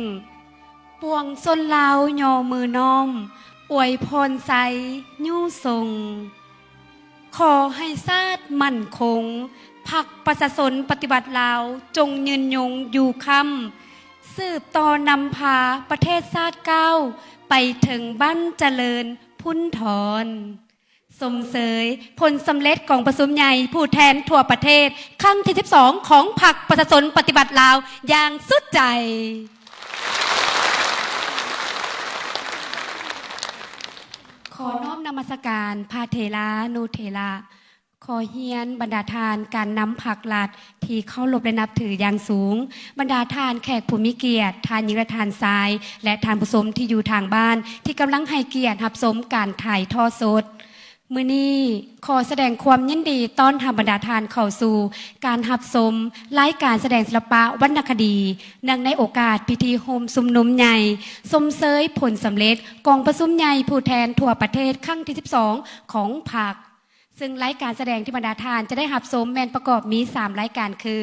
ปวงสนลาวโยมือน้อมอวยพรใสยูทรงขอให้ชาติมั่นคงพรรคประชาชนปฏิบัติลาวจงยืนยงอยู่คำสืบต่อนำพาประเทศชาติก้าวไปถึงบ้านเจริญพุนถอนสมเสยผลสำเร็จของประชุมใหญ่ผู้แทนทั่วประเทศครั้งที่12ของพรรคประชาชนปฏิบัติลาวอย่างสุดใจขอน้อมนมัสการพาเทระนูเทระขอเฮียนบรรดาทานการนำผักหลัดที่เข้ารบและนับถืออย่างสูงบรรดาทานแขกผู้มีเกียรติทานหญิงและทานทรายและทานผู้ชมที่อยู่ทางบ้านที่กำลังให้เกียรติรับชมการถ่ายทอดสดมื้อนี้ขอแสดงความยินดีต้อนรับบรรดาทานเข้าสู่การรับชมรายการแสดงศิลปะวรรณคดีเนื่องในโอกาสพิธีโฮมสุมนุมใหญ่สมเสยผลสำเร็จกองประชุมใหญ่ผู้แทนทั่วประเทศครั้งที่12ของพรรคซึ่งรายการแสดงที่บรรดาทานจะได้รับชมแมนประกอบมี3รายการคือ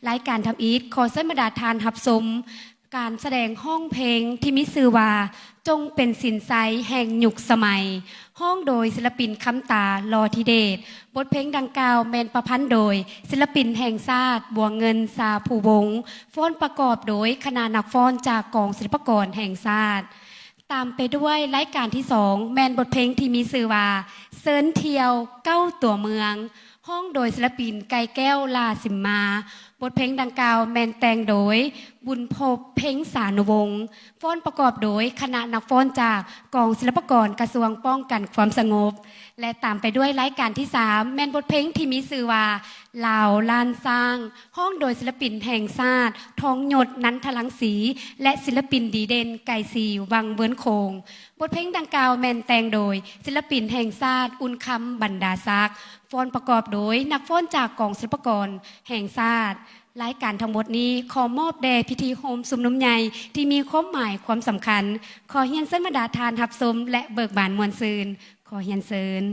รายการทำอีทขอเชิญบรรดาทานรับชมการแสดงห้องเพลงที่มีชื่อว่าจงเป็นสินไซแห่งยุคสมัยห้องโดยศิลปินคำตาลอธิเดชบทเพลงดังกล่าวแมนประพันธ์โดยศิลปินแห่งชาติบัวเงินสาภูวงศ์ฟ้อนประกอบโดยคณะนักฟ้อนจากกองศิลปากรแห่งชาติตามไปด้วยรายการที่2แมนบทเพลงที่มีชื่อว่าเซินเที่ยวเก้าตัวเมืองห้องโดยศิลปินไก่แก้วลาสิมมาบทเพลงดังกล่าวแมนแต่งโดยบุญพบเพ็งสานุวงศ์ฟ้อนประกอบโดยคณะนักฟ้อนจากกองศิลปากรกระทรวงป้องกันความสงบและตามไปด้วยรายการที่3แมนบทเพลงที่มีชื่อว่าลาวลานสร้างห้องโดยศิลปินแห่งชาติทองหยดนันทลังสีและศิลปินดีเด่นไก่สีวังเวิร์นโคงบทเพลงดังกล่าวแมนแต่งโดยศิลปินแห่งชาติอุ่นคำบรรดาซักฟ้อนประกอบโดยนักฟ้อนจากกองศิลปากรแห่งชาติรายการทั้งหมดนี้ขอมอบแด่พิธีโฮมสุมนุมใหญ่ที่มีความหมายความสำคัญขอเฮียนเส้นบรรดาทานรับชมและเบิกบานมวลซืนขอเฮียนเซิน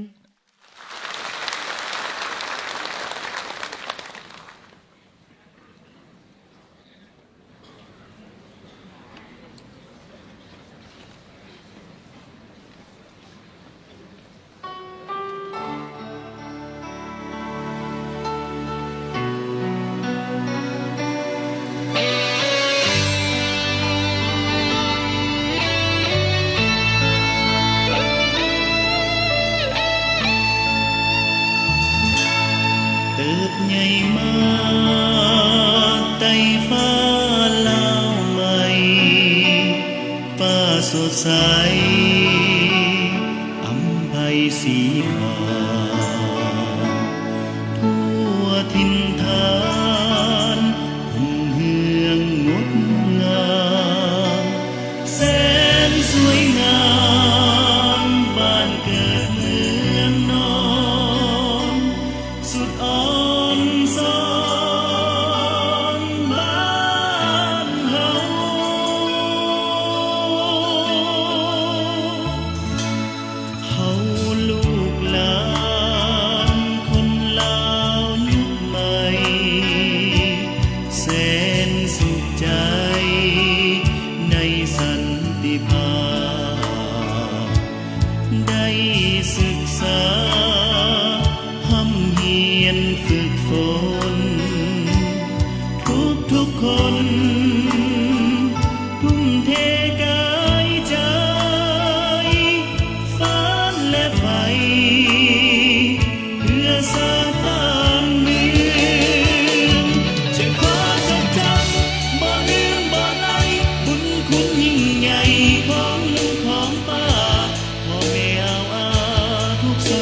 สดใสอำไพสีขาวทั่วทินฐานหุ่งเฮืองงดงามแสนสวยงามบ้านเกิดเมืองนอนสุดอ่อนซ้อนบ้านเฮา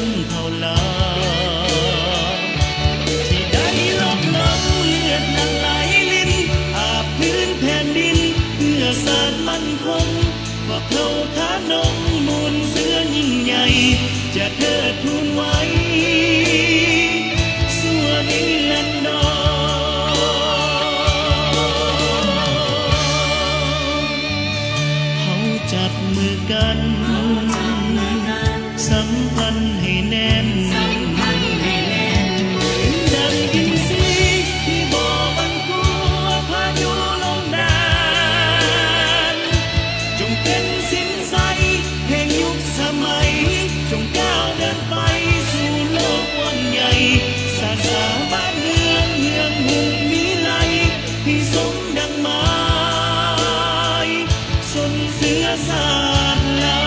นเท่าลาที่ได้ลงน้ำเลือดนังไหลลิ้นอาบพื้นแผ่นดินเพื่อสานมั่นคงว่าเขาท้านงมูลเสือยิ่งใหญ่จะเทิดทูนไว้ส่วนนิรันดรเขาจับมือกันสัมพันธ์ให้แน่นดังอินทรีที่บ่บังกลัวพายุลมหนาวจงเป็นสินใสแห่งยุคสมัยจงก้าวเดินไปสู่โลกกว้างใหญ่สาสาบ้านเมืองเมืองหุ่งวิไลที่สมดังหมายสนเสือสานลา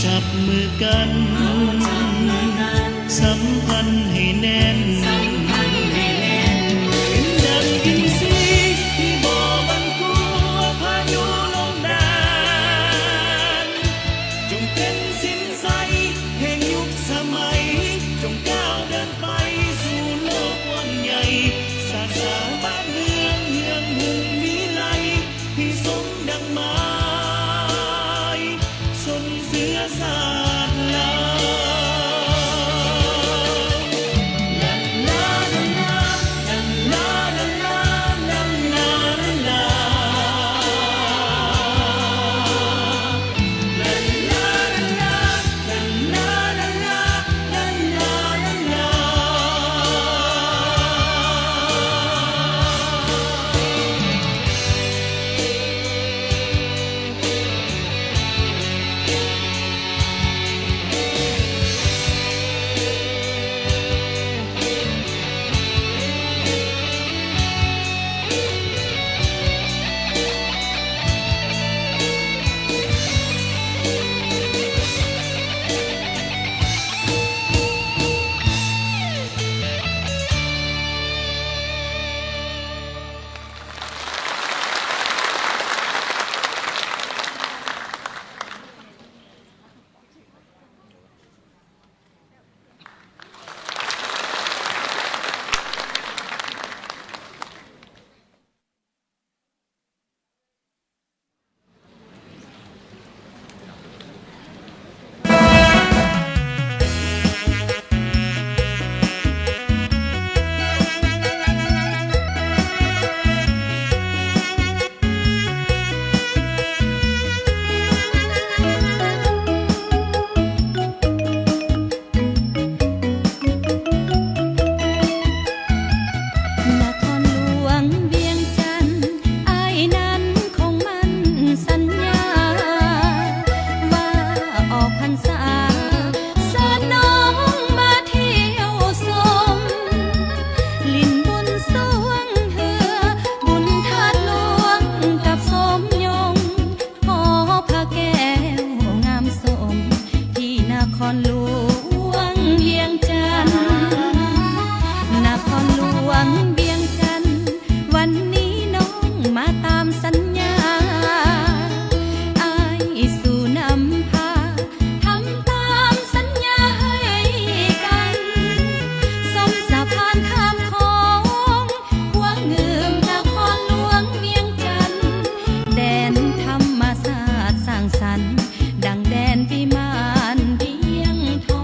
จับมือกันสัมพันธ์ให้แน่นเป็นดังอินทรีที่บ่บังกลัวพายุลมหนาวจงเป็นสินใสแห่งยุคสมัยจงก้าวเดินไปสู่โลกกว้างใหญ่สาสาบ้านเมืองเมืองหุ่งวิไลที่สมดังหมายสนเสือสานลาดังแดนพิมานเพียงทอง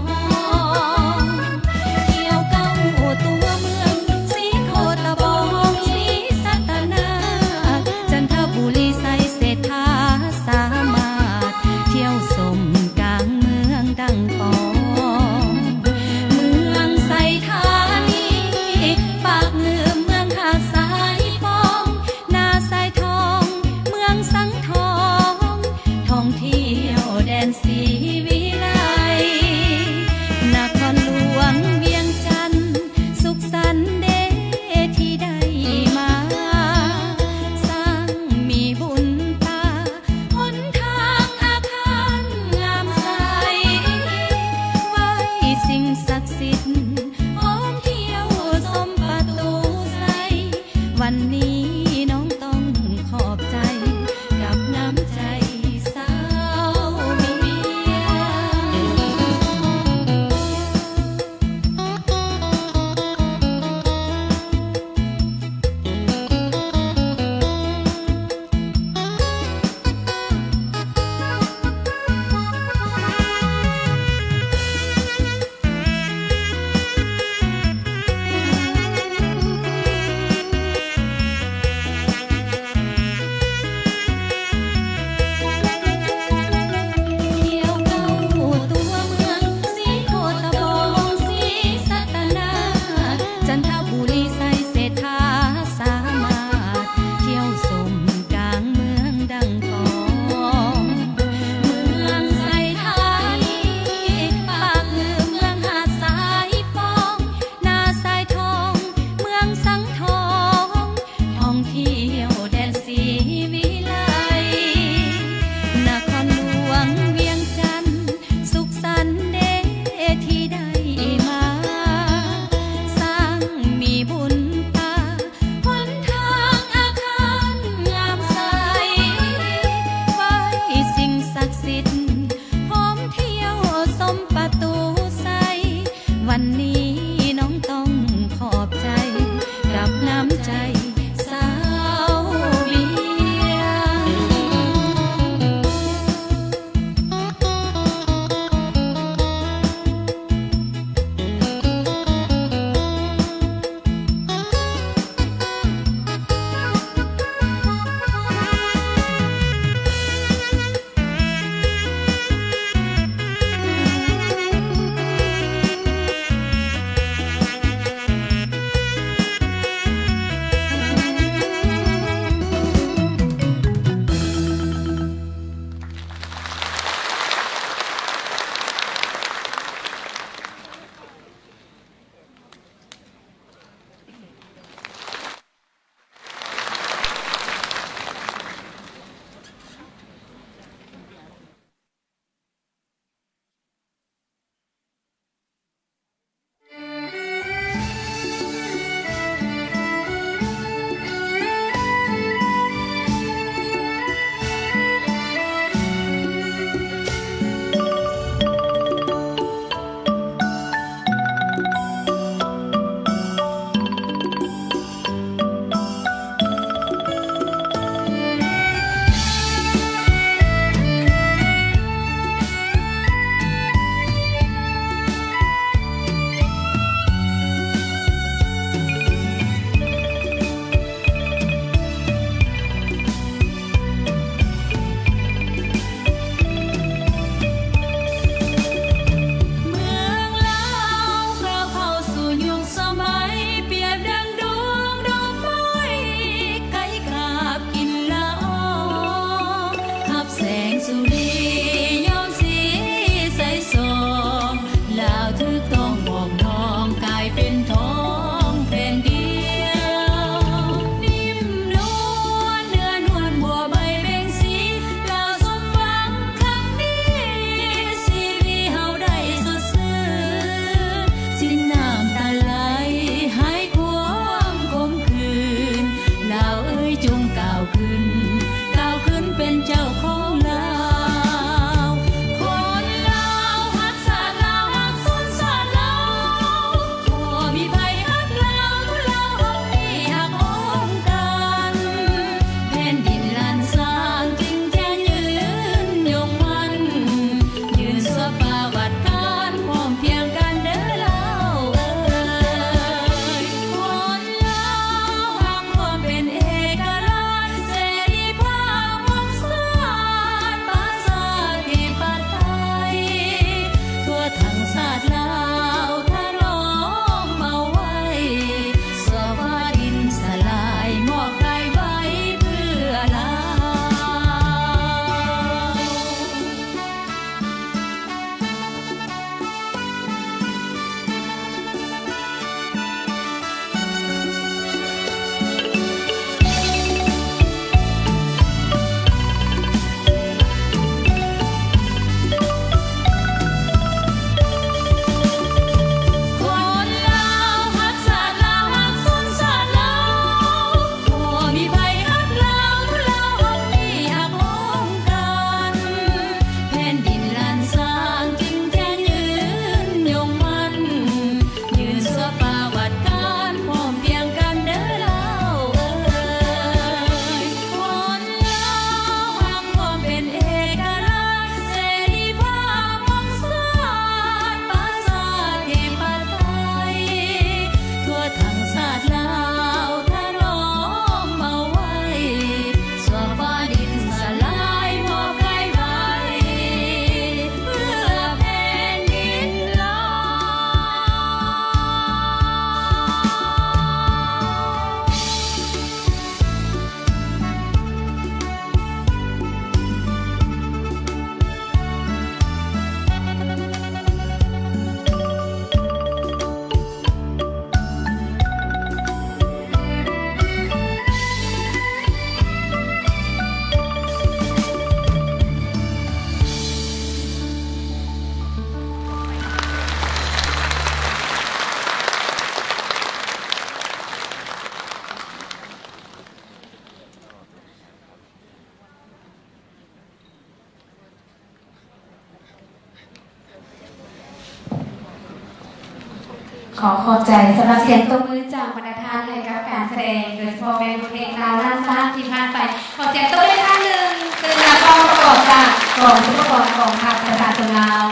ขอขอบใจสำหรับเสียงตบมือจากบรรดาท่านให้กับการแสดงโดยเฉพาะเป็นเพลงดาวล้านฟ้าที่ผ่านไปขอเสียงตบมือท่านหนึ่งซึ่งนักร้องประกอบจากกองทุกกองของพรรคประชาชนลาว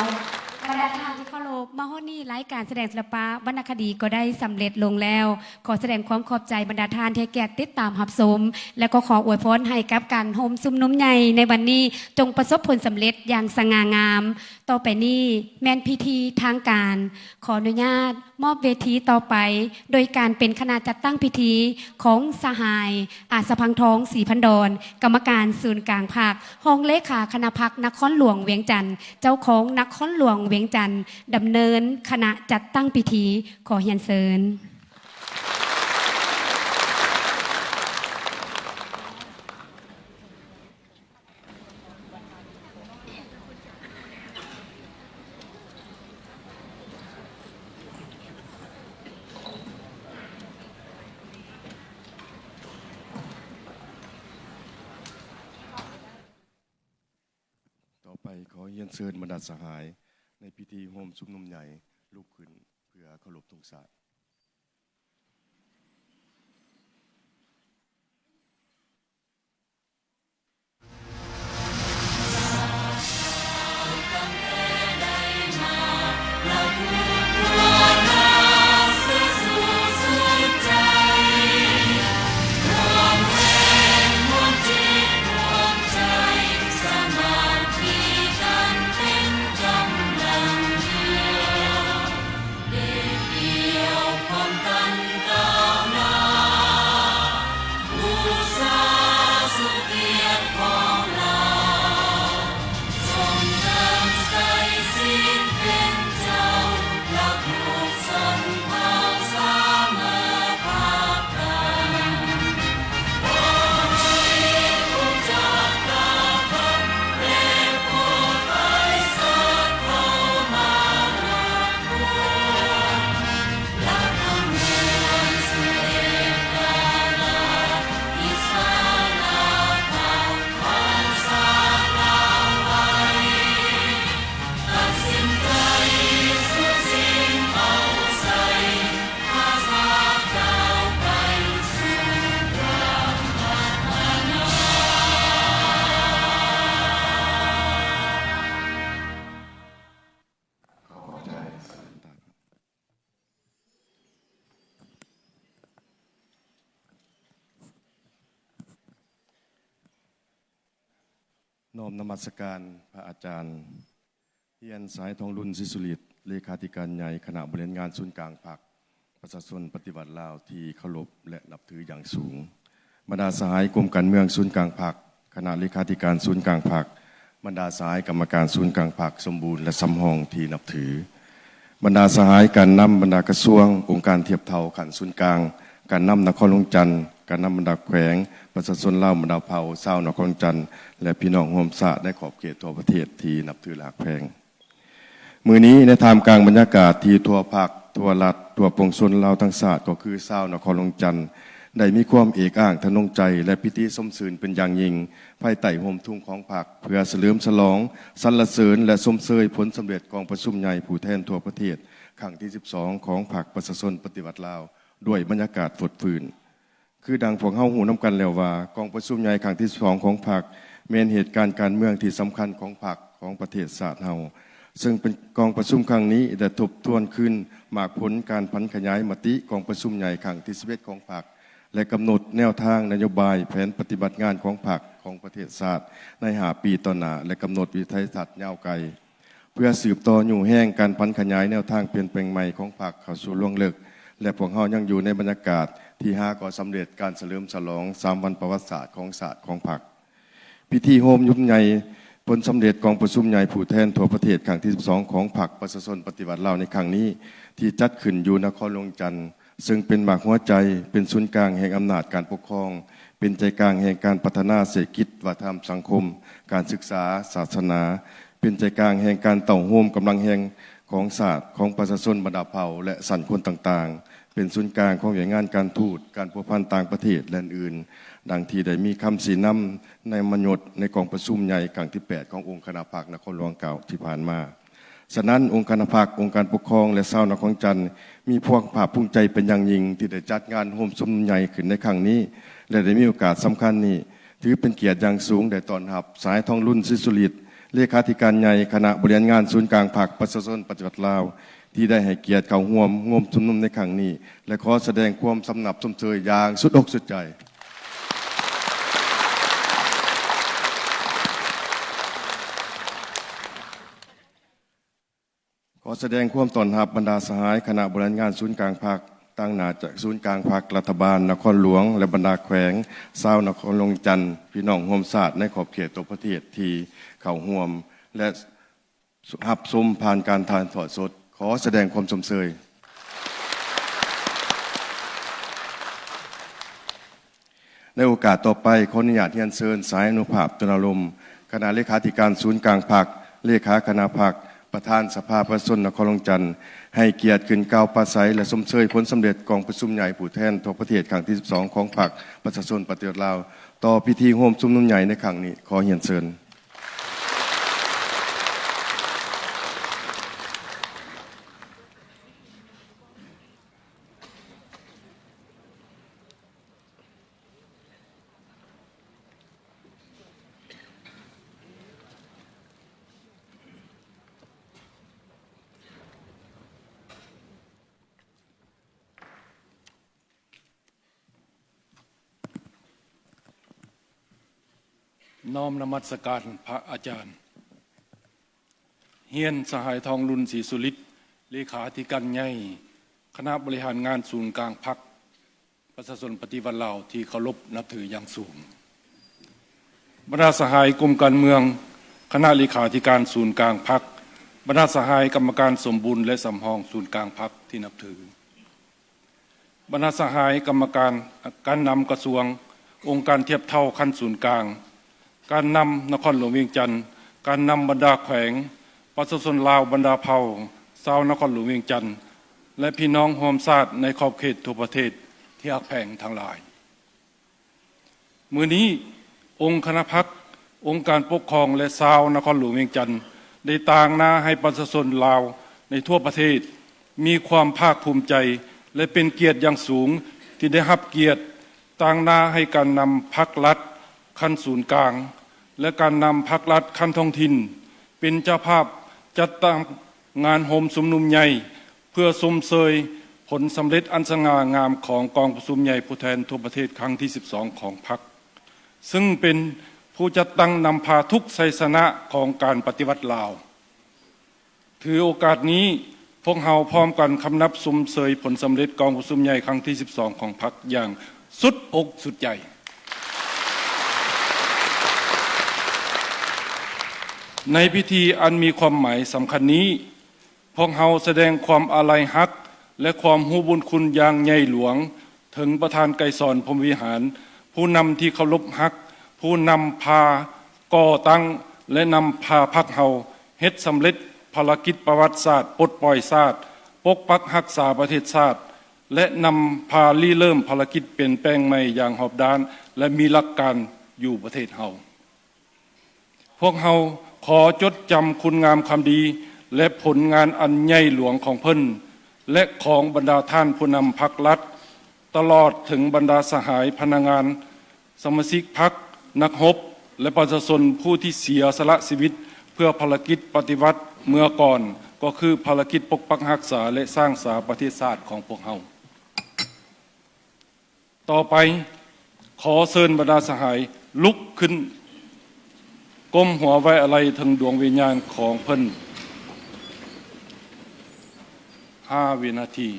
บรรดาท่านที่เคารพมาฮอดนี้รายการแสดงศิลปะวรรณคดีก็ได้สำเร็จลงแล้วขอแสดงความขอบใจบรรดาท่านที่ให้เกียรติติดตามรับชมและก็ขออวยพรให้กับการโฮมซุมนุมใหญ่ในวันนี้จงประสบผลสำเร็จอย่างสง่างามต่อไปนี้แม่นพิธีทางการขออนุญาตมอบเวทีต่อไปโดยการเป็นคณะจัดตั้งพิธีของสหายอาสพังทองศรีพันดรกรรมการศูนย์กลางภาคห้องเลขาคณะพักนครหลวงเวียงจันทร์เจ้าของนครหลวงเวียงจันทร์ดำเนินคณะจัดตั้งพิธีขอเรียนเชิญต่อไปขอเรียนเชิญบรรดาสหายในพิธีโฮมชุมนุมใหญ่ลุกขึ้นเพื่อเคารพธงชาติน้อมนมัสการพระอาจารย์เฮียนสายทองรุ่นศิสุริตเลขาธิการใหญ่คณะบริหารงานศูนย์กลางพรรคประชาชนปฏิบัติลาวที่เคารพและนับถืออย่างสูงบรรดาสหายกรมการเมืองศูนย์กลางพรรคคณะเลขาธิการศูนย์กลางพรรคบรรดาสหายกรรมการศูนย์กลางพรรคสมบูรณ์และสำรองที่นับถือบรรดาสหายการนำบรรดากระทรวงองค์การเทียบเท่าขันศูนย์กลางการนำนครหลวงจันทร์การนำบรรดาแขวงประชาชนลาวบรรดาเผ่าชาวนครหลวงจันทร์และพี่น้องร่วมชาติในขอบเขตทั่วประเทศที่นับถือหลากแพงมื้อนี้ในท่ามกลางบรรยากาศที่ทั่วภาคทั่วรัฐทั่วปวงชนลาวทั้งชาติก็คือชาวนครหลวงจันทร์ได้มีความเอกอ้างทะนงใจและพิธีสมสืนเป็นอย่างยิ่งภายใต้ห่มทุ่งของพรรคเพื่อเฉลิมฉลองสรรเสริญและชมเชยผลสำเร็จกองประชุมใหญ่ผู้แทนทั่วประเทศครั้งที่12ของพรรคประชาชนปฏิวัติลาวด้วยบรรยากาศฝดฟื้นคือดังพวกเฮาหูน้ำกันแล้วว่ากองประชุมใหญ่ครั้งที่2ของพรรคแม้นเหตุการณ์การเมืองที่สำคัญของพรรคของประเทศชาติเฮาซึ่งเป็นกองประชุมครั้งนี้ได้ทบทวนขึ้นหมากผลการพันขยายมติกองประชุมใหญ่ครั้งที่11ของพรรคและกำหนดแนวทางนโยบายแผนปฏิบัติงานของพรรคของประเทศชาติใน5 ปีต่อหน้าและกำหนดวิสัยทัศน์ยาวไกลเพื่อสืบต่ออยู่แห่งการพันขยายแนวทางเปลี่ยนแปลงใหม่ของพรรคเข้าสู่ล่วงลึกและพวกเฮายังอยู่ในบรรยากาศที่ก่อสำเร็จการเฉลิมฉลอง3 วันประวัติศาสตร์ของพรรคพิธีโฮมยุบใหญ่ผลสำเร็จกองประชุมใหญ่ผู้แทนทั่วประเทศครั้งที่12ของพรรคประชาชนปฏิวัติลาวในครั้งนี้ที่จัดขึ้นอยู่นครหลวงจันทร์ซึ่งเป็นหมากหัวใจเป็นศูนย์กลางแห่งอำนาจการปกครองเป็นใจกลางแห่งการพัฒนาเศรษฐกิจวัฒนธรรมสังคมการศึกษาศาสนาเป็นใจกลางแห่งการเต่าโฮมกำลังแห่งของศาสตร์ของประชาชนบรรดาเผ่าและสันคนต่างๆเป็นศูนย์กลางของหน่วยงานการทูตการพัวพันต่างประเทศและอื่นดังที่ได้มีคำสีนำในมญดในกองประชุมใหญ่ครั้งที่8ขององค์คณะพรรคนครหลวงเก่าที่ผ่านมา ฉะนั้นองค์การพรรคองค์การปกครองและชาวนครจันทร์มีความภาคภูมิใจเป็นอย่างยิ่งที่ได้จัดงานโฮมชุมนุมใหญ่ขึ้นในครั้งนี้และได้มีโอกาสสำคัญนี้ถือเป็นเกียรติอย่างสูงได้ต้อนรับสายทองรุ่นศิสุริตเลขาธิการใหญ่คณะบริหารงานศูนย์กลางพรรคประชาชนปฏิวัติลาวที่ได้ให้เกียรติเข้าร่วมงมชุมนุมในครั้งนี้และขอแสดงความสำนับสมเชยอย่างสุดอกสุดใจขอแสดงความต้อนรับบรรดาสหายคณะบริหารงานศูนย์กลางพรรคตั้งหน้าจากศูนย์กลางพรรครัฐบาลนครหลวงและบรรดาแขวงชาวนครหลวงจันทร์พี่น้องร่วมชาติในขอบเขตตัวประเทศที่เข้าร่วมและรับชมผ่านการถ่ายทอดสดขอแสดงความสมเชยในโอกาสต่อไปขออนุญาตเรียนเชิญสายอนุภาพตุลาลมคณะเลขาธิการศูนย์กลางพรรคเลขาคณะพรรคประธานสภาประชาชนนครหลวงจันทร์ให้เกียรติขึ้นกล่าวปราศัยและชมเชยผลสำเร็จกองประชุมใหญ่ผู้แทนทั่วประเทศครั้งที่12ของพรรคประชาชนปฏิวัติลาวต่อพิธีโฮมชุมนุมใหญ่ในครั้งนี้ขอเรียนเชิญน้อมนมัสการพระอาจารย์เฮียนสหายทองรุ่นศรีสุริตเลขาธิการใหญ่คณะบริหารงานศูนย์กลางพรรคประชาชนปฏิวัติลาวที่เคารพนับถืออย่างสูงบรรดาสหายกรมการเมืองคณะเลขาธิการศูนย์กลางพรรคบรรดาสหายกรรมการสมบูรณ์และสำรองศูนย์กลางพรรคที่นับถือบรรดาสหายกรรมการนำกระทรวงองค์การเทียบเท่าขั้นศูนย์กลางการนำนครหลวงเวียงจันทร์การนำบรรดาแขวงประชาชนลาวบรรดาเผ่าชาวนครหลวงเวียงจันทร์และพี่น้องโฮมชาติในขอบเขตทั่วประเทศที่ฮักแพงทั้งหลายมื้อนี้องค์คณะพรรคองค์การปกครองและชาวนครหลวงเวียงจันทร์ได้ต่างหน้าให้ประชาชนลาวในทั่วประเทศมีความภาคภูมิใจและเป็นเกียรติอย่างสูงที่ได้รับเกียรติต่างหน้าให้การนำพรรครัฐขั้นศูนย์กลางและการนำพรรครัฐขั้นท้องถิ่นเป็นเจ้าภาพจัดตั้งงานโฮมชุมนุมใหญ่เพื่อชมเชยผลสำเร็จอันสง่างามของกองประชุมใหญ่ผู้แทนทั่วประเทศครั้งที่12ของพรรคซึ่งเป็นผู้จัดตั้งนำพาทุกชัยชนะของการปฏิวัติลาวถือโอกาสนี้พวกเราพร้อมกันคำนับชมเชยผลสำเร็จกองประชุมใหญ่ครั้งที่12ของพรรคอย่างสุดอกสุดใจในพิธีอันมีความหมายสำคัญนี้พวกเราแสดงความอาลัยฮักและความฮู้บุญคุณอย่างใหญ่หลวงถึงประธานไกรสอนพรหมวิหารผู้นำที่เคารพฮักผู้นำพาก่อตั้งและนำพาพรรคเฮาเฮ็ดสำเร็จภารกิจประวัติศาสตร์ปลดปล่อยชาติปกปักรักษาประเทศชาติและนำพาริเริ่มภารกิจเปลี่ยนแปลงใหม่อย่างรอบด้านและมีหลักการอยู่ประเทศเฮาพวกเฮาขอจดจำคุณงามความดีและผลงานอันใหญ่หลวงของเพิ่นและของบรรดาท่านผู้นำพรรครัฐตลอดถึงบรรดาสหายพนักงานสมาชิกพรรคนักรบและประชาชนผู้ที่เสียสละชีวิตเพื่อภารกิจปฏิวัติเมื่อก่อนก็คือภารกิจปกปักรักษาและสร้างสาประเทศชาติของพวกเฮาต่อไปขอเชิญบรรดาสหายลุกขึ้นก้มหัวไว้อะไรถึงดวงวิญญาณของเพิ่น5 วินาที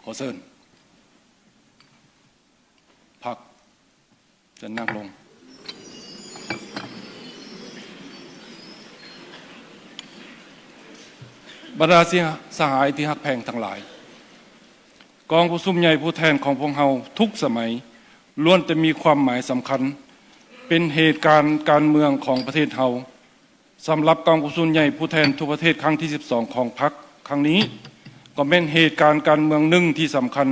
ขอเชิญพักจะนั่งลงบรรดาสหายที่ฮักแพงทั้งหลายกองประชุมใหญ่ผู้แทนของพวกเราทุกสมัยล้วนแต่มีความหมายสำคัญเป็นเหตุการณ์การเมืองของประเทศเฮาสำหรับกองประชุมใหญ่ผู้แทนทั่วประเทศครั้งที่12ของพรรคครั้งนี้ก็เป็นเหตุการณ์การเมืองหนึ่งที่สำคัญ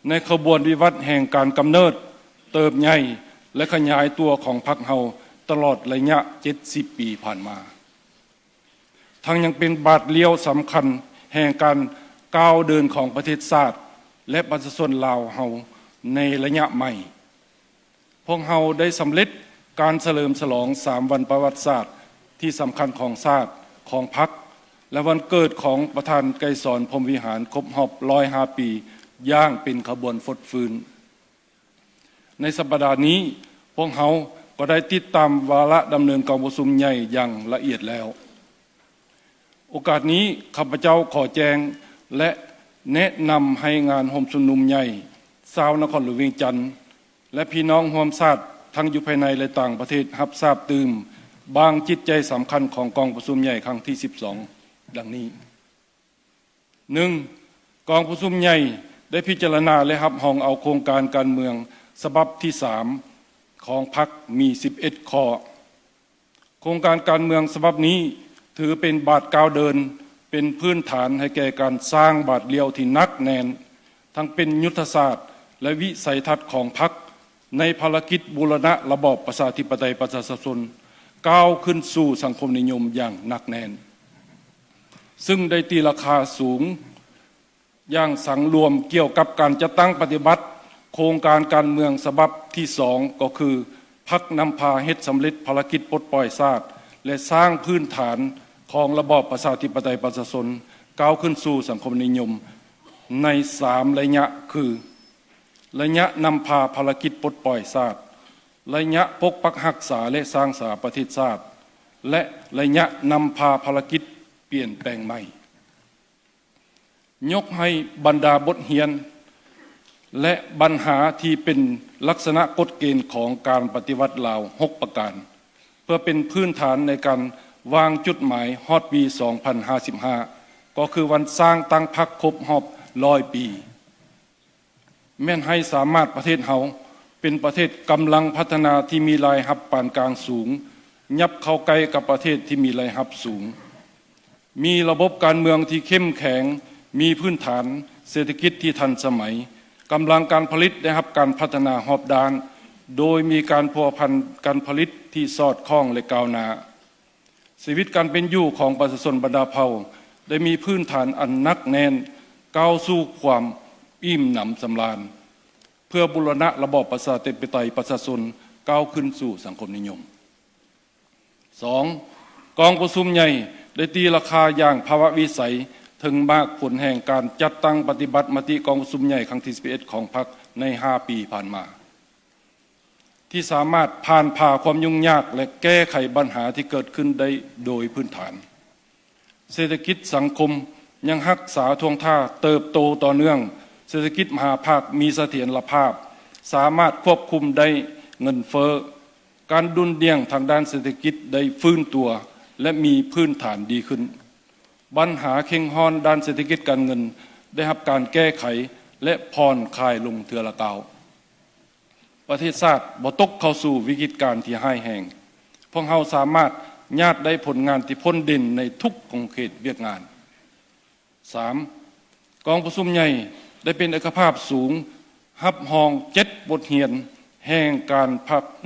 ในขบวนวิวัฒน์แห่งการกำเนิดเติบใหญ่และขยายตัวของพรรคเฮาตลอดระยะ70 ปีผ่านมาท ทั้งยังเป็นบาทเลี้ยวสำคัญแห่งการก้าวเดินของประเทศชาติและประชาชนลาวเฮาในระยะใหม่พวกเฮาได้สำเร็จการเฉลิมฉลอง3วันประวัติศาสตร์ที่สำคัญของชาติของพรรคและวันเกิดของประธานไกรสอนพรหมวิหารครบรอบ105 ปีย่างเป็นขบวนฟดฟื้นในสัปดาห์นี้พวกเฮาก็ได้ติดตามวาระดำเนินกองประชุมใหญ่อย่างละเอียดแล้วโอกาสนี้ข้าพเจ้าขอแจ้งและแนะนำให้งานโฮมชุมนุมใหญ่ชาวนครหลวงเวียงจันทร์และพี่น้องร่วมชาติทั้งอยู่ภายในและต่างประเทศรับทราบตื่มบางจิตใจสำคัญของกองประชุมใหญ่ครั้งที่12ดังนี้ 1. กองประชุมใหญ่ได้พิจารณาและรับรองเอาโครงการการเมืองฉบับที่3ของพรรคมี11ข้อโครงการการเมืองฉบับนี้ถือเป็นบาทก้าวเดินเป็นพื้นฐานให้แก่การสร้างบาทเลี้ยวที่นักแน่นทั้งเป็นยุทธศาสตร์และวิสัยทัศน์ของพรรคในภารกิจบูรณะระบอบประชาธิปไตยประชาชนก้าวขึ้นสู่สังคมนิยมอย่างหนักแน่นซึ่งได้ตีราคาสูงอย่างสังรวมเกี่ยวกับการจัดตั้งปฏิบัติโครงการการเมืองฉบับที่2ก็คือพรรคนำพาเฮ็ดสำเร็จภารกิจปลดปล่อยชาติและสร้างพื้นฐานของระบอบประชาธิปไตยประชาชนก้าวขึ้นสู่สังคมนิยมใน3ระยะคือระยะนำพาภารกิจปลดปล่อยชาติระยะปกปักรักษาและสร้างสาประเทศชาติและระยะนำพาภารกิจเปลี่ยนแปลงใหม่ยกให้บรรดาบทเรียนและปัญหาที่เป็นลักษณะกฎเกณฑ์ของการปฏิวัติลาว6ประการเพื่อเป็นพื้นฐานในการวางจุดหมายฮอดปี2055ก็คือวันสร้างตั้งพรรคครบรอบ100 ปีแม่นให้สามารถประเทศเฮาเป็นประเทศกำลังพัฒนาที่มีรายรับปานกลางสูงยับเข้าใกล้กับประเทศที่มีรายรับสูงมีระบบการเมืองที่เข้มแข็งมีพื้นฐานเศรษฐกิจที่ทันสมัยกำลังการผลิตได้รับการพัฒนารอบด้านโดยมีการพัวพันการผลิตที่สอดคล้องและก้าวหน้าชีวิตการเป็นอยู่ของประชาชนบรรดาเผ่าได้มีพื้นฐานอันนักแน่นก้าวสู่ความอิ่มหนำสำราญเพื่อบูรณะระบอบประชาธิปไตยประชาชนก้าวขึ้นสู่สังคมนิยม 2. กองประชุมใหญ่ได้ตีราคาอย่างภาวะวิสัยถึงมากผลแห่งการจัดตั้งปฏิบัติมติกองประชุมใหญ่ครั้งที่11ของพรรคใน5 ปีผ่านมาที่สามารถผ่านผ่าความยุ่งยากและแก้ไขปัญหาที่เกิดขึ้นได้โดยพื้นฐานเศรษฐกิจสังคมยังรักษาท่วงท่าเติบโตต่อเนื่องเศรษฐกิจมหาภาคมีเสถียรภาพสามารถควบคุมได้เงินเฟ้อการดุลเดี่ยงทางด้านเศรษฐกิจได้ฟื้นตัวและมีพื้นฐานดีขึ้นปัญหาเข่งฮ้อนด้านเศรษฐกิจการเงินได้รับการแก้ไขและผ่อนคลายลงเทื่อละกาวประเทศชาติบ่ตกเข้าสู่วิกฤตการณ์ที่ร้ายแรงพวกเราสามารถญาติได้ผลงานที่พ้นเด่นในทุกขงเขตเวียกงาน 3. กองประชุมใหญ่ได้เป็นเอกภาพสูงรับรอง7บทเรียนแห่งการ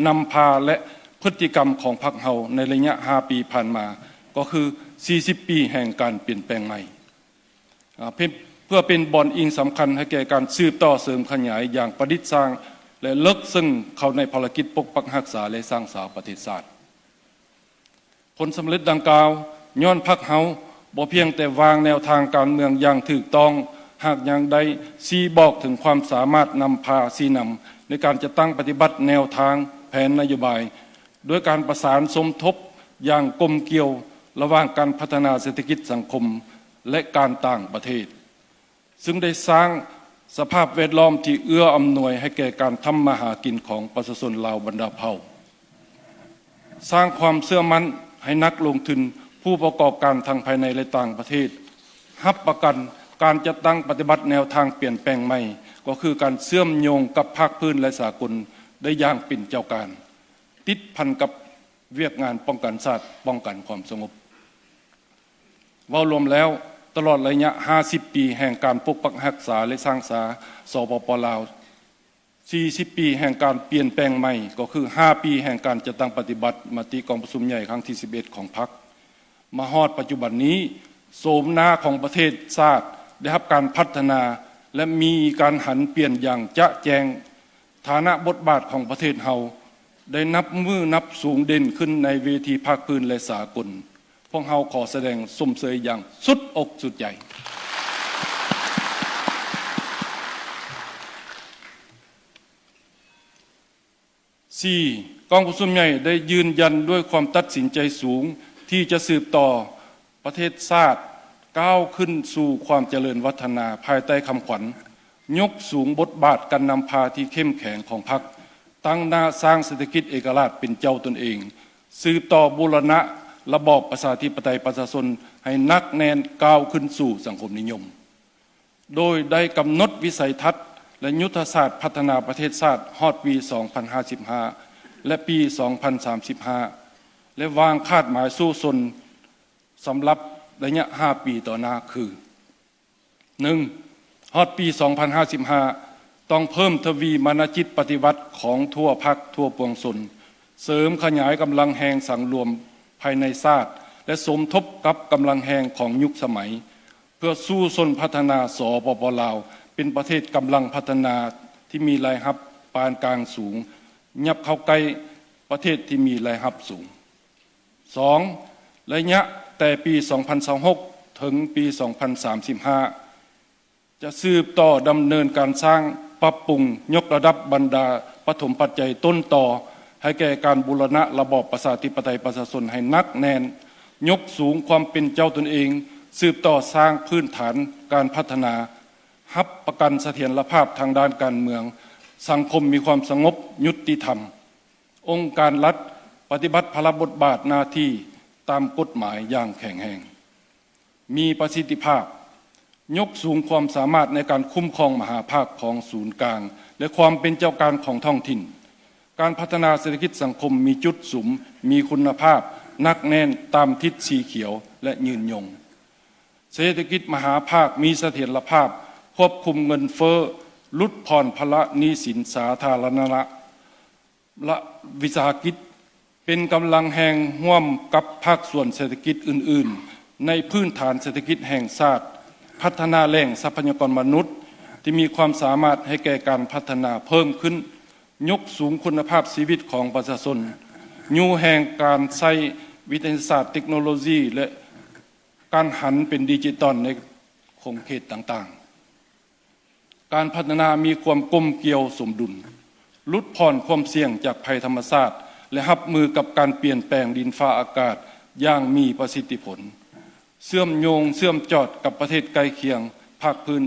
นำพาและพฤติกรรมของพรรคเฮาในระยะ5 ปีผ่านมาก็คือ40 ปีแห่งการเปลี่ยนแปลงใหม่เพื่อเป็นบอนอิงสำคัญให้แก่การสืบต่อเสริมขยายอย่างประดิษฐ์สร้างและเลิกซึ่งเข้าในภารกิจปกปักรักษาและสร้างสาประเทศชาติผลสำเร็จดังกล่าวย้อนพรรคเฮาบ่เพียงแต่วางแนวทางการเมืองอย่างถูกต้องหากยังได้ชี้บอกถึงความสามารถนำพาชี้นำในการจะตั้งปฏิบัติแนวทางแผนนโยบายด้วยการประสานสมทบอย่างกลมเกลียวระหว่างการพัฒนาเศรษฐกิจสังคมและการต่างประเทศซึ่งได้สร้างสภาพแวดล้อมที่เอื้ออำนวยให้แก่การทำมาหากินของประชาชนลาวบรรดาเผ่าสร้างความเชื่อมั่นให้นักลงทุนผู้ประกอบการทางภายในและต่างประเทศรับประกันการจัดตั้งปฏิบัติแนวทางเปลี่ยนแปลงใหม่ก็คือการเชื่อมโยงกับภาคพื้นและสากลได้อย่างเป็นเจ้าการติดพันกับเวียกงานป้องกันชาติป้องกันความสงบว่ารวมแล้วตลอดระยะ50 ปีแห่งการปกปักรักษาและสร้างสาสปป.ลาว40 ปีแห่งการเปลี่ยนแปลงใหม่ก็คือ5 ปีแห่งการจัดตั้งปฏิบัติมติกองประชุมใหญ่ครั้งที่11ของพรรค มาฮอดปัจจุบันนี้โสมหน้าของประเทศชาติได้รับการพัฒนาและมีการหันเปลี่ยนอย่างจะแจงฐานะบทบาทของประเทศเฮาได้นับสูงเด่นขึ้นในเวทีภาคพื้นและสากลพวกเฮาขอแสดงสมเสยอย่างสุดอกสุดใจกองประชุมใหญ่ได้ยืนยันด้วยความตัดสินใจสูงที่จะสืบต่อประเทศชาติก้าวขึ้นสู่ความเจริญวัฒนาภายใต้คำขวัญยกสูงบทบาทการนำพาที่เข้มแข็งของพรรคตั้งหน้าสร้างเศรษฐกิจเอกราชเป็นเจ้าตนเองสืบต่อบูรณะระบอบประชาธิปไตยประชาชนให้นักแน่นก้าวขึ้นสู่สังคมนิยมโดยได้กำหนดวิสัยทัศน์และยุทธศาสตร์พัฒนาประเทศชาติฮอดปี 2055 และปี 2035 และวางคาดหมายสู้สนสำหรับระยะ 5 ปีต่อหน้าคือ 1. ฮอดปี 2055 ต้องเพิ่มทวีมานะจิตปฏิวัติของทั่วภาคทั่วปวงชนเสริมขยายกำลังแห่งสังรวมภายในชาติและสมทบกับกำลังแห่งของยุคสมัยเพื่อสู้ชนพัฒนาสปป.ลาวเป็นประเทศกำลังพัฒนาที่มีรายรับปานกลางสูงยับเข้าใกล้ประเทศที่มีรายรับสูง 2. ระยะแต่ปี 2026 ถึงปี 2035 จะสืบต่อดำเนินการสร้างปรับปรุงยกระดับบรรดาปฐมปัจจัยต้นต่อให้แก่การบูรณะระบอบประชาธิปไตยประชาชนให้นักแน่นยกสูงความเป็นเจ้าตนเองสืบต่อสร้างพื้นฐานการพัฒนารับประกันเสถียรภาพทางด้านการเมืองสังคมมีความสงบยุติธรรมองค์การรัฐปฏิบัติภาระบทบาทหน้าที่ตามกฎหมายอย่างแข็งแรงมีประสิทธิภาพยกสูงความสามารถในการคุ้มครองมหาภาคของศูนย์กลางและความเป็นเจ้าการของท้องถิ่นการพัฒนาเศรษฐกิจสังคมมีจุดสุมมีคุณภาพนักแน่นตามทิศสีเขียวและยืนยงเศรษฐกิจมหาภาคมีเสถียรภาพควบคุมเงินเฟ้อลดผ่อนภาระหนี้สินสาธารณะและวิสาหกิจเป็นกำลังแห่งร่วมกับภาคส่วนเศรษฐกิจอื่นๆในพื้นฐานเศรษฐกิจแห่งชาติพัฒนาแหล่งทรัพยากรมนุษย์ที่มีความสามารถให้แก่การพัฒนาเพิ่มขึ้นยกสูงคุณภาพชีวิตของประชาชนยูแห่งการใช้วิทยาศาสตร์เทคโนโลยีและการหันเป็นดิจิตอลในคงเขตต่างๆการพัฒนามีความกลมเกลียวสมดุลลดผ่อนความเสี่ยงจากภัยธรรมชาติและรับมือกับการเปลี่ยนแปลงดินฟ้าอากาศอย่างมีประสิทธิผลเชื่อมโยงเชื่อมจอดกับประเทศใกล้เคียงภาคพื้น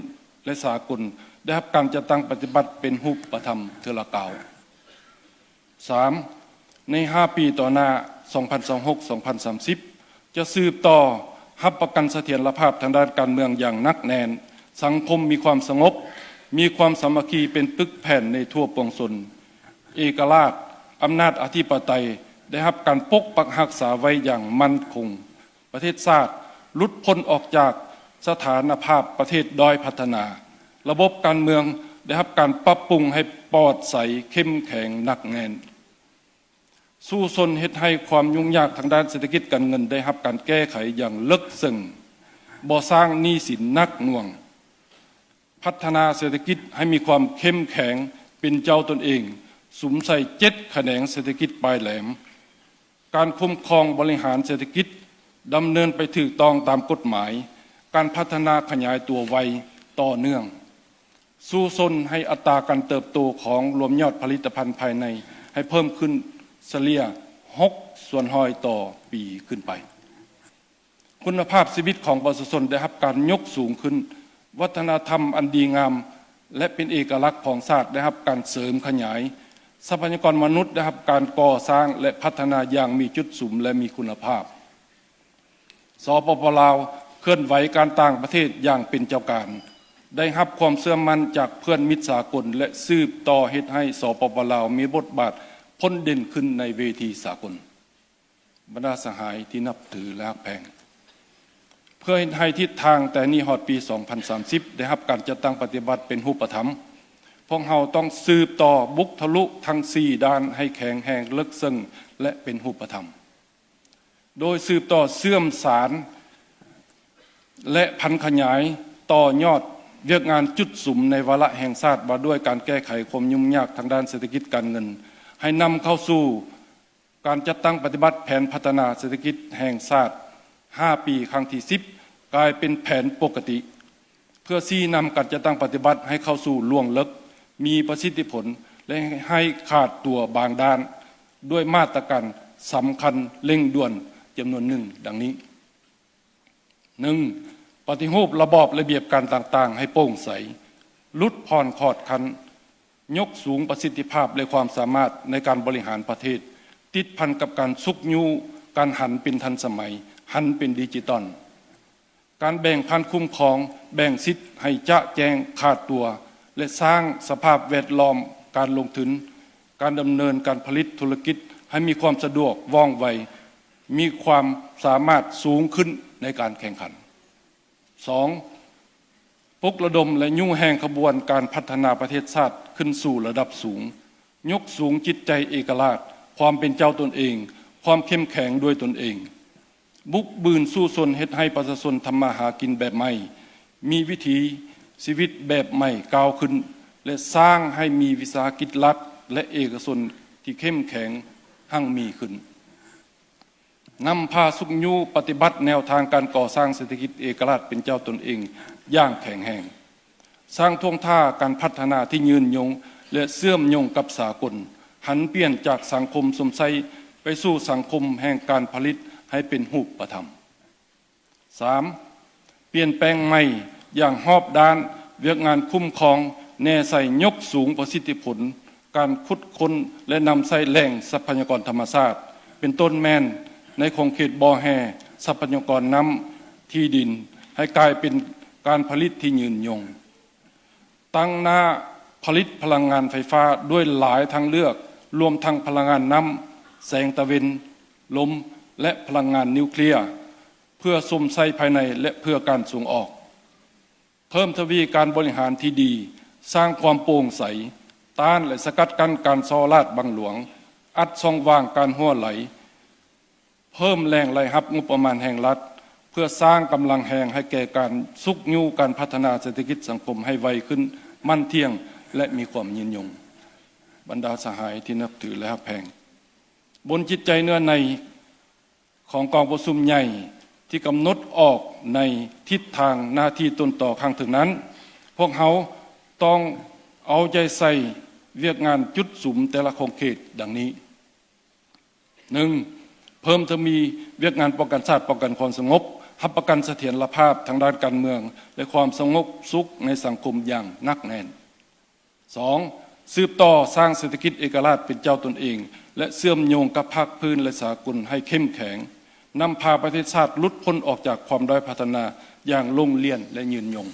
และสากลได้รับการจัดตั้งปฏิบัติเป็นรูปธรรมเทอละกาว 3. ใน 5 ปีต่อหน้า 2026-2030 จะสืบต่อรับประกันเสถียรภาพทางด้านการเมืองอย่างนักแน่นสังคมมีความสงบมีความสามัคคีเป็นปึกแผ่นในทั่วปวงชนเอกราชอำนาจอธิปไตยได้รับการปกปักรักษาไว้อย่างมั่นคงประเทศชาติหลุดพ้นออกจากสถานภาพประเทศด้อยพัฒนาระบบการเมืองได้รับการปรับปรุงให้ปลอดใสเข้มแข็งหนักแน่นสู้ชนเฮ็ดให้ความยุ่งยากทางด้านเศรษฐกิจการเงินได้รับการแก้ไขอย่างลึกซึ้งบ่สร้างหนี้สินหนักหน่วงพัฒนาเศรษฐกิจให้มีความเข้มแข็งเป็นเจ้าตนเองสุมใส่7แขนงเศรษฐกิจปลายแหลมการคุ้มครองบริหารเศรษฐกิจดำเนินไปถูกต้องตามกฎหมายการพัฒนาขยายตัวไวต่อเนื่องสู้ชนให้อัตราการเติบโตของรวมยอดผลิตภัณฑ์ภายในให้เพิ่มขึ้นเฉลี่ย6%ต่อปีขึ้นไปคุณภาพชีวิตของประชาชนได้รับการยกสูงขึ้นวัฒนธรรมอันดีงามและเป็นเอกลักษณ์ของชาติได้รับการเสริมขยายทรัพยากรมนุษย์ได้รับการก่อสร้างและพัฒนาอย่างมีจุดสุมและมีคุณภาพสปป.ลาวเคลื่อนไหวการต่างประเทศอย่างเป็นเจ้าการได้รับความเชื่อมั่นจากเพื่อนมิตรสากลและสืบต่อเฮ็ดให้สปป.ลาวมีบทบาทพ้นเด่นขึ้นในเวทีสากลบรรดาสหายที่นับถือและแพงเพื่อให้ทิศทางแต่นี้ฮอดปี 2030 ได้รับการจัดตั้งปฏิบัติเป็นรูปธรรมพวกเราต้องสืบต่อบุกทะลุทั้ง4ด้านให้แข็งแรงลึกซึ้งและเป็นรูปธรรม โดยสืบต่อเสื่อมสารและพันขยายต่อยอดเวียกงานจุดสุมในวาระแห่งชาติมาด้วยการแก้ไขความยุ่งยากทางด้านเศรษฐกิจการเงินให้นำเข้าสู่การจัดตั้งปฏิบัติแผนพัฒนาเศรษฐกิจแห่งชาติ5 ปีครั้งที่10กลายเป็นแผนปกติเพื่อชี้นำการจัดตั้งปฏิบัติให้เข้าสู่ล่วงลึกมีประสิทธิผลและให้ขาดตัวบางด้านด้วยมาตรการสำคัญเร่งด่วนจำนวนหนึ่งดังนี้ 1. ปฏิรูประบอบระเบียบการต่างๆให้โปร่งใสลดผ่อนขอดคันยกสูงประสิทธิภาพและความสามารถในการบริหารประเทศติดพันกับการซุกยูการหันเป็นทันสมัยหันเป็นดิจิตอลการแบ่งพันคุ้มครองแบ่งสิทธิ์ให้จะแจงขาดตัวและสร้างสภาพแวดล้อมการลงทุนการดำเนินการผลิตธุรกิจให้มีความสะดวกว่องไวมีความสามารถสูงขึ้นในการแข่งขัน 2. ปลุกระดมและยุ่งแห่งขบวนการพัฒนาประเทศชาติขึ้นสู่ระดับสูงยกสูงจิตใจเอกราชความเป็นเจ้าตนเองความเข้มแข็งด้วยตนเองบุกบืนสู้ชนเฮ็ดให้ประชาชนทำมาหากินแบบใหม่มีวิถีชีวิตแบบใหม่ก้าวขึ้นและสร้างให้มีวิสาหกิจรัฐและเอกชนที่เข้มแข็งหั่งมีขึ้นนำพาสุขยูปฏิบัติแนวทางการก่อสร้างเศรษฐกิจเอกราชเป็นเจ้าตนเองอย่างแข็งแรงสร้างท่วงท่าการพัฒนาที่ยืนยงและเชื่อมโยงกับสากลหันเปลี่ยนจากสังคมสมไสไปสู่สังคมแห่งการผลิตให้เป็นรูปธรรม 3. เปลี่ยนแปลงใหม่อย่างรอบด้านเวียกงานคุ้มครองแน่ใส่ยกสูงประสิทธิผลการขุดค้นและนำใส่แหล่งทรัพยากรธรรมชาติเป็นต้นแม่นในโครงเขตบ่อแห่ทรัพยากรน้ำที่ดินให้กลายเป็นการผลิตที่ยืนยงตั้งหน้าผลิตพลังงานไฟฟ้าด้วยหลายทางเลือกรวมทั้งพลังงานน้ำแสงตะวันลมและพลังงานนิวเคลียร์เพื่อสมใช้ภายในและเพื่อการส่งออกเพิ่มทวีการบริหารที่ดีสร้างความโปร่งใสต้านและสกัดกั้นการซ้อลาดบังหลวงอัดช่องว่างการรั่วไหลเพิ่มแรงไหลรับงบประมาณแห่งรัฐเพื่อสร้างกำลังแห่งให้แก่การซุกยูการพัฒนาเศรษฐกิจสังคมให้ไวขึ้นมั่นเที่ยงและมีความยืนยงบรรดาสหายที่นับถือและฮักแพงบนจิตใจเนื้อในของกองประชุมใหญ่ที่กำหนดออกในทิศทางหน้าที่ต้นต่อข้างถึงนั้นพวกเขาต้องเอาใจใส่เวียกงานจุดสุมแต่ละโครงเขตดังนี้ 1. เพิ่มทวีเวียกงานป้องกันชาติป้องกันความสงบรับประกันเสถียรภาพทางด้านการเมืองและความสงบสุขในสังคมอย่างหนักแน่น 2. สืบต่อสร้างเศรษฐกิจเอกราชเป็นเจ้าตนเองและเชื่อมโยงกับภาคพื้นและสากลให้เข้มแข็งนำพาประเทศชาติหลุดพ้นออกจากความด้อยพัฒนาอย่างลงเลียนและยืนยง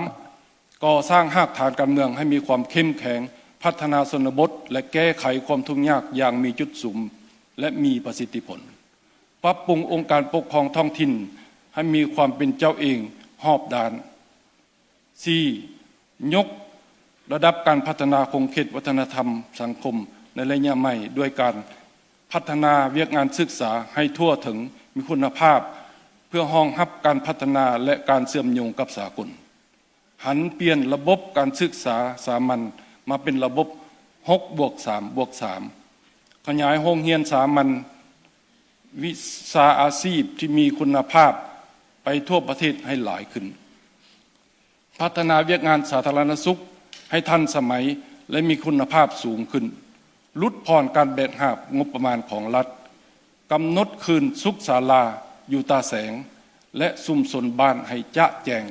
3. ก่อสร้างรากฐานการเมืองให้มีความเข้มแข็งพัฒนาชนบทและแก้ไขความทุกข์ยากอย่างมีจุดสุมและมีประสิทธิผลปรับปรุงองค์การปกครองท้องถิ่นให้มีความเป็นเจ้าเองรอบด้าน 4. ยกระดับการพัฒนาโครงเขตวัฒนธรรมสังคมในระยะใหม่ด้วยการพัฒนาเวียกงานศึกษาให้ทั่วถึงมีคุณภาพเพื่อรองรับการพัฒนาและการเชื่อมโยงกับสากลหันเปลี่ยนระบบการศึกษาสามัญมาเป็นระบบ 6+3+3 ขยายโรงเรียนสามัญวิชาอาชีพที่มีคุณภาพไปทั่วประเทศให้หลายขึ้นพัฒนาเวียกงานสาธารณสุขให้ทันสมัยและมีคุณภาพสูงขึ้นลดผ่อนการแบกหาบงบประมาณของรัฐกำหนดคืนสุขศาลาอยู่ตาแสงและซุมชนบ้านให้จะแจง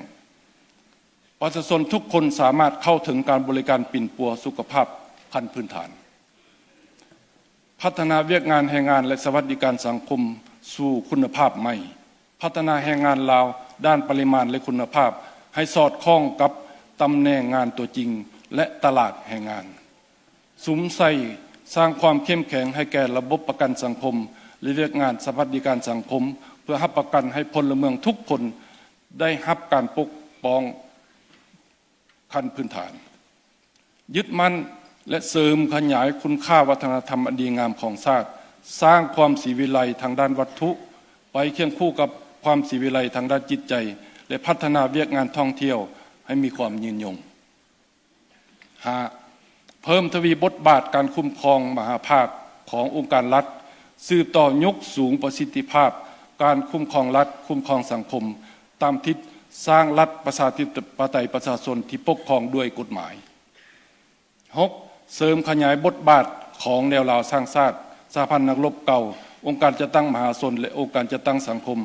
ประชาชนทุกคนสามารถเข้าถึงการบริการปิ่นปัวสุขภาพขั้นพื้นฐานพัฒนาเวียกงานแรงงานและสวัสดิการสังคมสู่คุณภาพใหม่พัฒนาแรงงานลาวด้านปริมาณและคุณภาพให้สอดคล้องกับตำแหน่งงานตัวจริงและตลาดแรงงานสุมใส่สร้างความเข้มแข็งให้แก่ระบบประกันสังคมและเวียกงานสวัสดิการสังคมเพื่อรับประกันให้พลเมืองทุกคนได้รับการปกป้องขั้นพื้นฐานยึดมั่นและเสริมขยายคุณค่าวัฒนธรรมอันดีงามของชาติ สร้างความศรีวิไลทางด้านวัตถุไปเคียงคู่กับความศรีวิไลทางด้านจิตใจและพัฒนาเวียกงานท่องเที่ยวให้มีความยืนยง 5. เพิ่มทวีบทบาทการคุ้มครองมหาภาคขององค์การรัฐสืบต่อยกสูงประสิทธิภาพการคุ้มครองรัฐคุ้มครองสังคมตามทิศสร้างรัฐประชาธิปไตยประชาชนที่ปกครองด้วยกฎหมาย 6. เสริมขยายบทบาทของแนวราวสร้างชาติสหพันธ์นักรบเก่าองค์การจัดตั้งมหาชนและองค์การจัดตั้งสังคม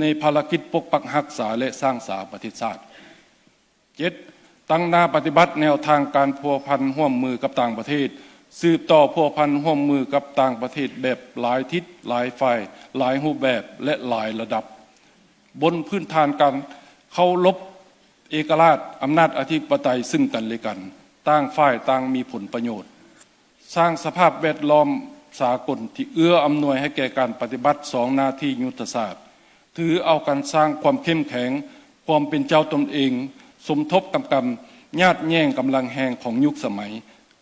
ในภารกิจปกปักรักษาและสร้างสาประเทศชาติ 7. ตั้งหน้าปฏิบัติแนวทางการพัวพันร่วมมือกับต่างประเทศสืบต่อพัวพันร่วมมือกับต่างประเทศแบบหลายทิศหลายฝ่ายหลายรูปแบบและหลายระดับบนพื้นฐานการเคารพเอกราชอำนาจอธิปไตยซึ่งกันและกันต่างฝ่ายต่างมีผลประโยชน์สร้างสภาพแวดล้อมสากลที่เอื้ออำนวยให้แก่การปฏิบัติ2หน้าที่ยุทธศาสตร์ถือเอาการสร้างความเข้มแข็งความเป็นเจ้าตนเองสมทบกำกับญาติแย่งกำลังแห่งของยุคสมัย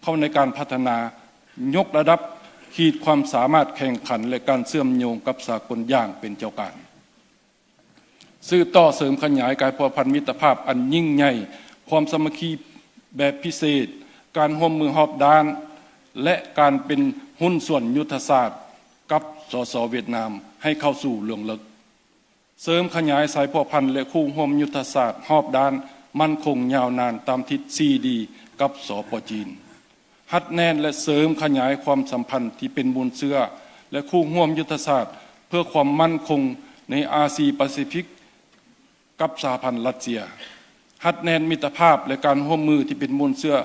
เข้าในการพัฒนายกระดับขีดความสามารถแข่งขันและการเชื่อมโยงกับสากลอย่างเป็นเจ้าการสื่อต่อเสริมขยายการพัวพันมิตรภาพอันยิ่งใหญ่ความสามัคคีแบบพิเศษการร่วมมือรอบด้านและการเป็นหุ้นส่วนยุทธศาสตร์กับสสเวียดนามให้เข้าสู่เรื่องลึกเสริมขยายสายพัวพันและคู่ร่วมยุทธศาสตร์รอบด้านมั่นคงยาวนานตามทิศ4ดีกับสป.จีนหัดแน่นและเสริมขยายความสัมพันธ์ที่เป็นบุญเชื่อและคู่ร่วมยุทธศาสตร์เพื่อความมั่นคงในอาซีแปซิฟิกกับสหพันธ์รัสเซียหัดแน่นมิตรภาพและการร่วมมือที่เป็นบุญเชื่อ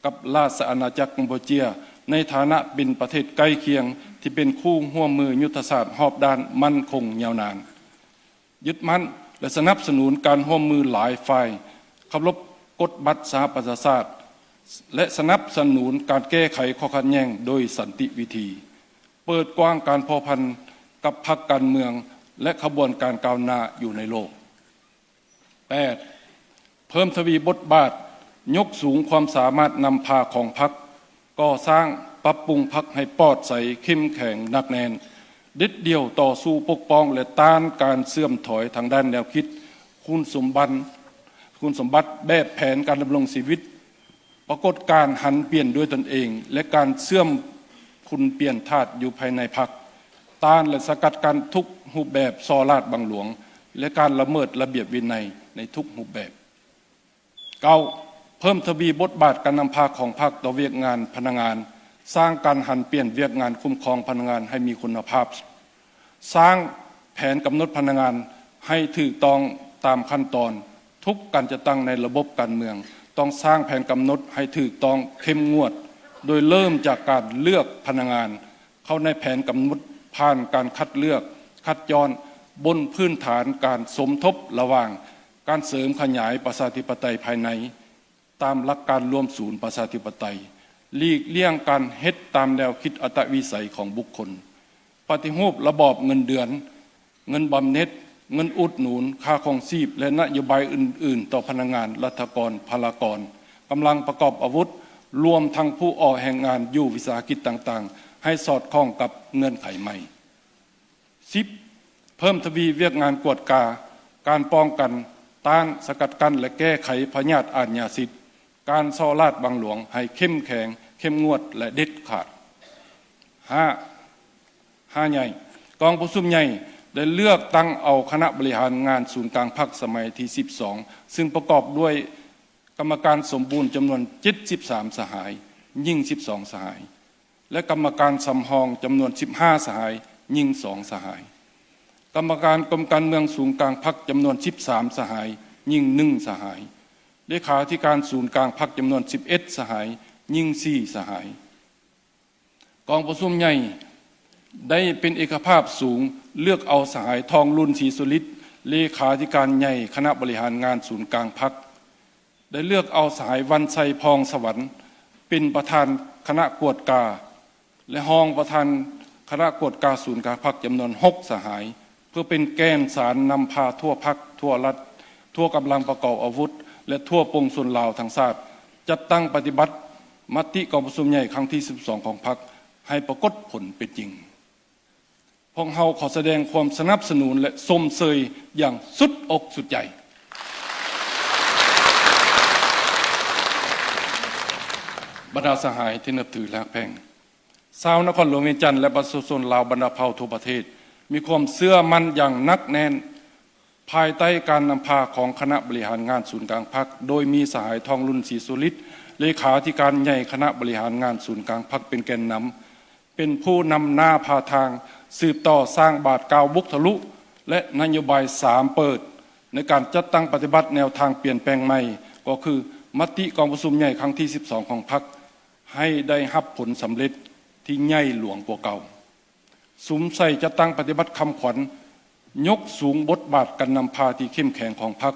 กับราชอาณาจักรกัมพูชาในฐานะเป็นประเทศใกล้เคียงที่เป็นคู่ร่วมมือยุทธศาสตร์รอบด้านมั่นคงยาวนานยึดมั่นและสนับสนุนการร่วมมือหลายฝ่ายเคารพกฎบัตรสหประชาชาติและสนับสนุนการแก้ไขข้อขัดแย้งโดยสันติวิธีเปิดกว้างการพัวพันกับพรรคการเมืองและขบวนการก้าวหน้าอยู่ในโลก 8. เพิ่มทวีบทบาทยกสูงความสามารถนำพาของพรรคก่อสร้างปรับปรุงพรรคให้ปลอดใสเข้มแข็งหนักแน่นเด็ดเดี่ยวต่อสู้ปกป้องและต้านการเสื่อมถอยทางด้านแนวคิดคุณสมบัติแบบแผนการดำรงชีวิตปรากฏการหันเปลี่ยนด้วยตนเองและการเสื่อมคุณเปลี่ยนธาตุอยู่ภายในพรรคต้านและสกัดกั้นทุกรูปแบบซอราดบังหลวงและการละเมิดระเบียบวินัยในทุกรูปแบบ 9. เพิ่มทวีบทบาทการนำพาของพรรคต่อเวียกงานพนักงานสร้างการหันเปลี่ยนเวียกงานคุ้มครองพนักงานให้มีคุณภาพสร้างแผนกำหนดพนักงานให้ถูกต้องตามขั้นตอนทุกการจะตั้งในระบบการเมืองต้องสร้างแผนกำหนดให้ถูกต้องเข้มงวดโดยเริ่มจากการเลือกพนักงานเข้าในแผนกำหนดผ่านการคัดเลือกคัดย้อนบนพื้นฐานการสมทบระหว่างการเสริมขยายประชาธิปไตยภายในตามหลักการร่วมศูนย์ประชาธิปไตยหลีกเลี่ยงการเฮ็ดตามแนวคิดอัตวิสัยของบุคคลปฏิรูประบอบเงินเดือนเงินบำเหน็จเงินอุดหนุนค่าครองชีพและนโยบายอื่นๆต่อพนักงานรัฐกรพลากรกำลังประกอบอาวุธรวมทั้งผู้ออกแห่งงานอยู่วิสาหกิจต่างๆให้สอดคล้องกับเงื่อนไขใหม่ 10. เพิ่มทวีเวียกงานกวดกาการป้องกันต้านสกัดกั้นและแก้ไขพยาธิอาชญาสิทธิ์การซอราดบังหลวงให้เข้มแข็งเข้มงวดและเด็ดขาด 5. ใหญ่กองประชุมใหญ่ได้เลือกตั้งเอาคณะบริหารงานศูนย์กลางพรรคสมัยที่12ซึ่งประกอบด้วยกรรมการสมบูรณ์จำนวน73สหายยิ่ง12สหายและกรรมการสำรองจำนวน15สหายยิ่ง2สหายกรรมการกรมการเมืองศูนย์กลางพรรคจำนวน13สหายยิ่ง1สหายเลขาธิการศูนย์กลางพรรคจำนวน11สหายยิ่ง4สหายกองประชุมใหญ่ได้เป็นเอกภาพสูงเลือกเอาสหายทองรุ่นศรีสุริตเลขาธิการใหญ่คณะบริหารงานศูนย์กลางพรรคได้เลือกเอาสหายวันชัยพองสวรรค์เป็นประธานคณะกวดกาและรองประธานคณะกวดกาศูนย์กลางพรรคจำนวน6สหายเพื่อเป็นแกนสารนำพาทั่วพรรคทั่วรัฐทั่วกำลังประกอบอาวุธและทั่วปวงชนลาวทั้งชาติจัดตั้งปฏิบัติมติกองประชุมใหญ่ครั้งที่12ของพรรคให้ปรากฏผลเป็นจริง พวกเราขอแสดงความสนับสนุนและชมเชยอย่างสุดอกสุดใจบรรดาสหายที่นับถือและแพงชาวนครหลวงเวียงจันทร์และประชาชนลาวบรรดาเผ่าทั่วประเทศมีความเชื่อมั่นอย่างนักแน่นภายใต้การนำพาของคณะบริหารงานศูนย์กลางพรรคโดยมีสหายทองรุ่นศรีสุริศเลขาธิการใหญ่คณะบริหารงานศูนย์กลางพรรคเป็นแกนนำเป็นผู้นำหน้าพาทางสืบต่อสร้างบาทกาวบุกทะลุและนโยบาย3เปิดในการจัดตั้งปฏิบัติแนวทางเปลี่ยนแปลงใหม่ก็คือมติกองประชุมใหญ่ครั้งที่12ของพรรคให้ได้รับผลสำเร็จที่ใหญ่หลวงกว่าเก่าสุมใส่จะตั้งปฏิบัติคำขวัญยกสูงบทบาทการนำพาที่เข้มแข็งของพรรค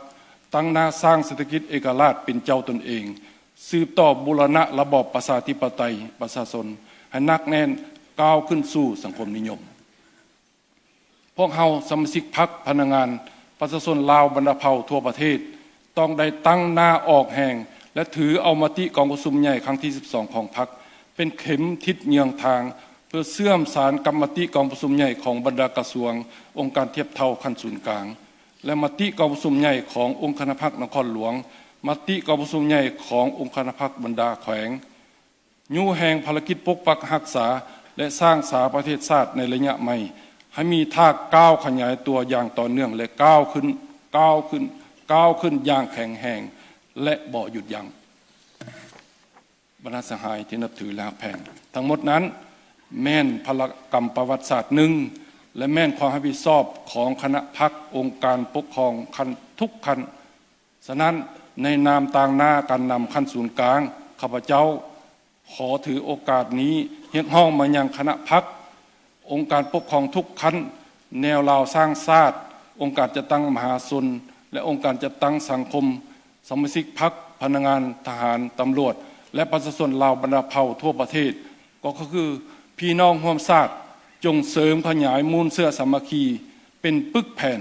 ตั้งหน้าสร้างเศรษฐกิจเอกราชเป็นเจ้าตนเองสืบต่อบูรณะระบอบประชาธิปไตยประชาชนให้นักแน่นก้าวขึ้นสู่สังคมนิยมพวกเราสมาชิกพรรคพนักงานประชาชนลาวบรรดาเผ่าทั่วประเทศต้องได้ตั้งหน้าออกแห่งและถือเอามติกองประชุมใหญ่ครั้งที่12ของพรรคเป็นเข็มทิศเยืองทางเพื่อเชื่อมสารกรรมติกองประชุมใหญ่ของบรรดากระทรวงองค์การเทียบเท่าขั้นศูนย์กลางและมติกองประชุมใหญ่ขององค์คณะพรรคนครหลวงมติกองประชุมใหญ่ขององค์คณะพรรคบรรดาแขวงยู่แห่งภารกิจปกปักรักษาและสร้างสาประเทศชาติในระยะใหม่ให้มีท่าก้าวขยายตัวอย่างต่อเนื่องและก้าวขึ้นอย่างแข็งแรงและบ่หยุดยั้งบรรดาสหายที่นับถือและแพงทั้งหมดนั้นแม่นพลกรรมประวัติศาสตร์หนึ่งและแม่นความรับผิดชอบของคณะพรรคองค์การปกครองขั้นทุกขั้นฉะนั้นในนามต่างหน้าการนำขั้นศูนย์กลางข้าพเจ้าขอถือโอกาสนี้เรียกร้องมายังคณะพรรคองค์การปกครองทุกขั้นแนวราวสร้างชาติองค์การจัดตั้งมหาชนและองค์การจัดตั้งสังคมสมาชิกพรรคพนักงานทหารตำรวจและประชาชนลาวบรรดาเผ่าทั่วประเทศก็คือพี่น้องร่วมชาติจงเสริมขยายมูลเสื้อสามัคคีเป็นปึกแผ่น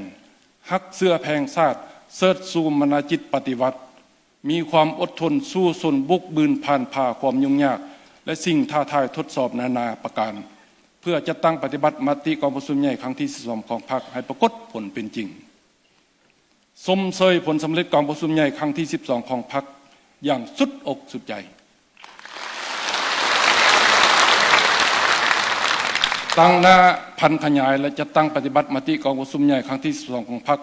ฮักเสื้อแพงชาติเสิร์ชสู่มนาจิตปฏิวัติมีความอดทนสู้สนบุกบืนผ่านผ่าความยุ่งยากและสิ่งท้าทายทดสอบนานาประการเพื่อจะตั้งปฏิบัติมติกองประชุมใหญ่ครั้งที่12ของพรรคให้ปรากฏผลเป็นจริงสมเสยผลสำเร็จกองประชุมใหญ่ครั้งที่12ของพรรคอย่างสุดอกสุดใจตั้งหน้าพันขยายและจะตั้งปฏิบัติมติกองประชุมใหญ่ครั้งที่12ของพรรค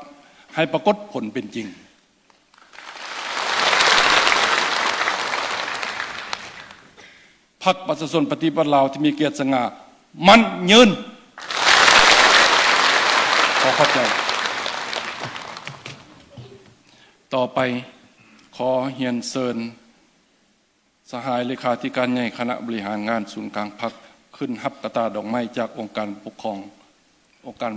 ให้ปรากฏผลเป็นจริงพรรคประชาชนปฏิบัติลาวที่มีเกียรติสง่ามันยืนขอเข้าใจต่อไปขอเฮียนเชิญสหายเลขาธิการใหญ่คณะบริหารงานศูนย์กลางพรรคขึ้นรับกระตาดอกไม้จากองค์การปกครององค์การ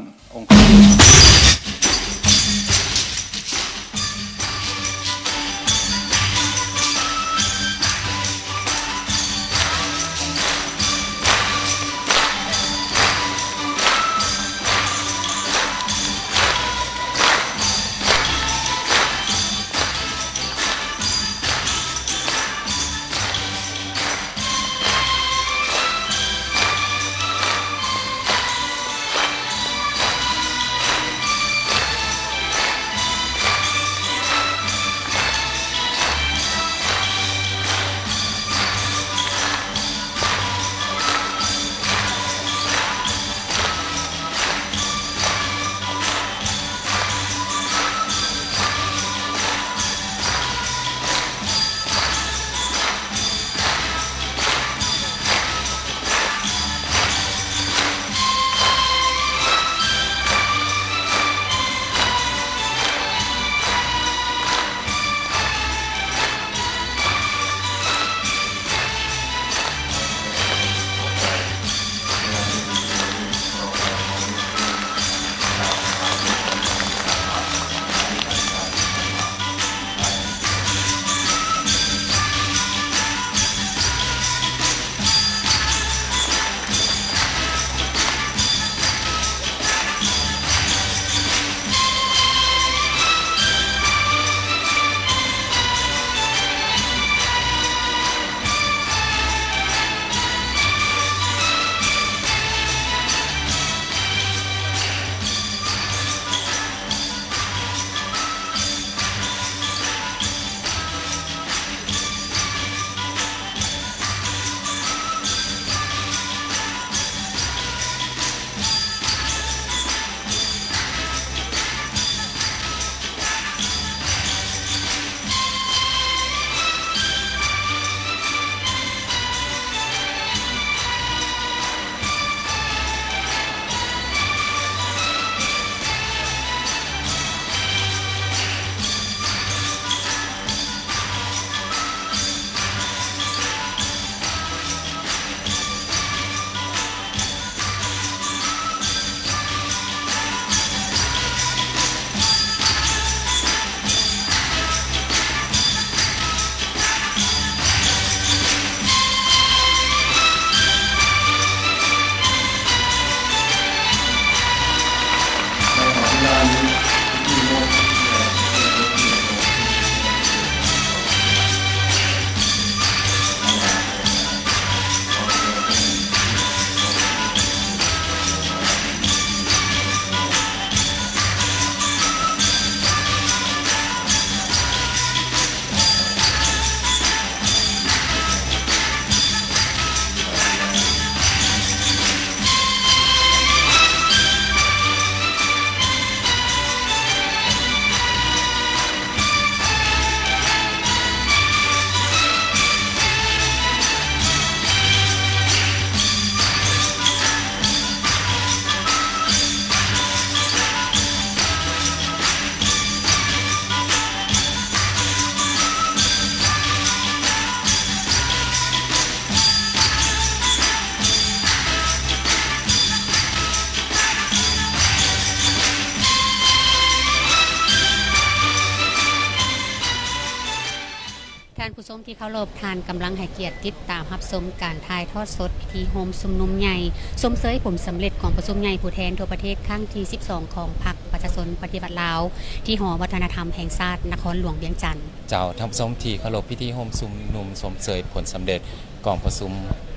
ท่านผู้ชมที่เคารพทานกำลังให้เกียรติติดตามรับชมการถ่ายทอดสดพิธีโฮมชุมนุมใหญ่สมเสยผลสำเร็จของประชุมใหญ่ผู้แทนทั่วประเทศครั้งที่ 12 ของพรรคประชาชนปฏิบัติลาวที่หอวัฒนธรรมแห่งชาตินครหลวงเวียงจันทร์เจ้าท่านผู้ชมที่เคารพพิธีโฮมชุมนุมสมเสยผลสำเร็จกองประชุม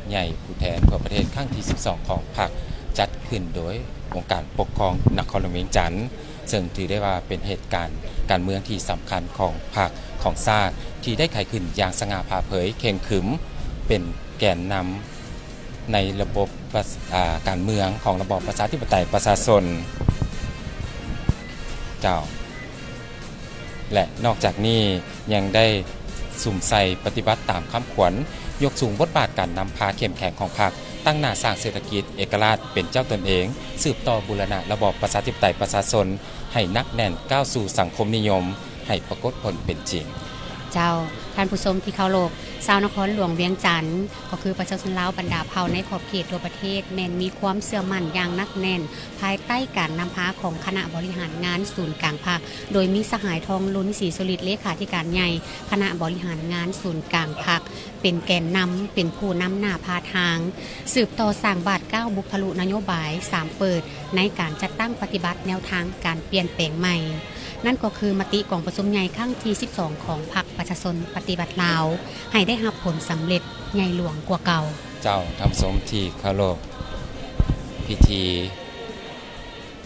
ใหญ่ผู้แทนทั่วประเทศครั้งที่ 12 ของพรรคจัดขึ้นโดยองค์การปกครองนครหลวงเวียงจันทร์ซึ่งถือได้ว่าเป็นเหตุการณ์การเมืองที่สำคัญของพรรคของชาติที่ได้ไขขึ้นอย่างสง่าผ่าเผยเข่งขรึมเป็นแกนนำในระบบการเมืองของระบอบประชาธิปไตยประชาชนเจ้าและนอกจากนี้ยังได้สุ่มใส่ปฏิบัติตามคำขวัญยกสูงบทบาทการนำพาเข้มแข็งของพรรคตั้งหน้าสร้างเศรษฐกิจเอกราชเป็นเจ้าตนเองสืบต่อบูรณะระบอบประชาธิปไตยประชาชนให้นักแน่นก้าวสู่สังคมนิยมให้ปรากฏผลเป็นจริงเจ้าท่านผู้ชมที่เคารพชาวนครหลวงเวียงจันทร์ก็คือประชาชนลาวบรรดาเผ่าในขอบเขตทั่วประเทศแม้นมีความเชื่อมั่นอย่างนักแน่นภายใต้การนำพาของคณะบริหารงานศูนย์กลางภาคโดยมีสหายทองลุ้นศรีสุริตเลขาธิการใหญ่คณะบริหารงานศูนย์กลางภาคเป็นแกนนำเป็นผู้นำหน้าพาทางสืบต่อสร้างบาท9บุคลุนโยบาย3เปิดในการจัดตั้งปฏิบัติแนวทางการเปลี่ยนแปลงใหม่นั่นก็คือมติกองประชุมใหญ่ครั้งที่ 12 ของพรรคประชาชนปฏิบัติลาวให้ได้รับผลสำเร็จใหญ่หลวงกว่าเก่าเจ้าทำสมที่เคารพพิธี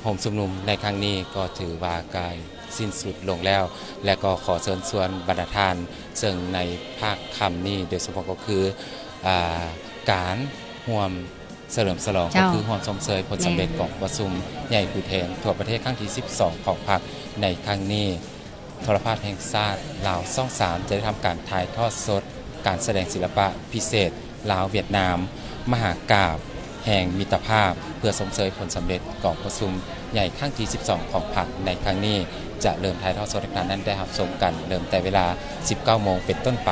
โฮมชุมนุมในครั้งนี้ก็ถือว่าการสิ้นสุดลงแล้วและก็ขอเชิญชวนบรรดาท่านซึ่งในภาคค่ำนี้โดยเฉพาะก็คือการร่วมเฉลิมฉลองก็คือร่วมชมเชยผลสำเร็จของประชุมใหญ่ผู้แทนทั่วประเทศครั้งที่ 12 ของพรรคในครั้งนี้โทรภาพแห่งชาติลาวช่อง 3จะได้ทำการถ่ายทอดสดการแสดงศิลปะพิเศษลาวเวียดนามมหากาพย์แห่งมิตรภาพเพื่อชมเชยผลสำเร็จของประชุมใหญ่ครั้งที่ 12 ของพรรคในครั้งนี้จะเริ่มถ่ายทอดสดในครั้งนั้นได้รับชมกันเริ่มแต่เวลา 19 โมงเป็นต้นไป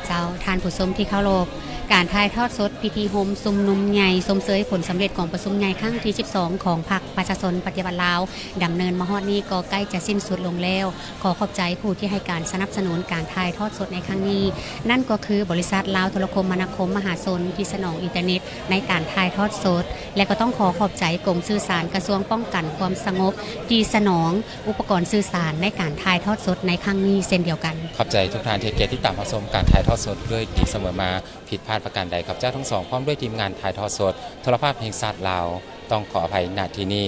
เจ้าท่านผู้ชมที่เคารพการถ่ายทอดสดพิธีโฮมชุมนุมใหญ่สมเสยผลสำเร็จของประชุมใหญ่ครั้งที่ 12 ของพรรคประชาชนปฏิบัติลาวดำเนินมาฮอดนี้ก็ใกล้จะสิ้นสุดลงแล้วขอขอบใจผู้ที่ให้การสนับสนุนการถ่ายทอดสดในครั้งนี้นั่นก็คือบริษัทลาวโทรคมนาคมมหาชนที่สนองอินเทอร์เน็ตในการถ่ายทอดสดและก็ต้องขอขอบใจกรมสื่อสารกระทรวงป้องกันความสงบที่สนองอุปกรณ์สื่อสารในการถ่ายทอดสดในครั้งนี้เช่นเดียวกันขอบใจทุกท่านที่เกียรติที่ตามรับชมการถ่ายทอดสดด้วยดีเสมอมาผิดพลาดประการใดครับเจ้าทั้งสองพร้อมด้วยทีมงานถ่ายทอดสดโทรภาพแห่งชาติลาวต้องขออภัยณที่นี้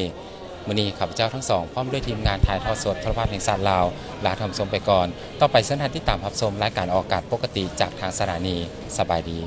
มื้อนี้ข้าพเจ้าทั้งสองพร้อมด้วยทีมงานถ่ายทอดสดโทรภาพแห่งชาติลาวลาท่านผู้ชมไปก่อนต่อไปเส้นทางที่ตามรับชมรายการออกอากาศปกติจากทางสถานีสบายดี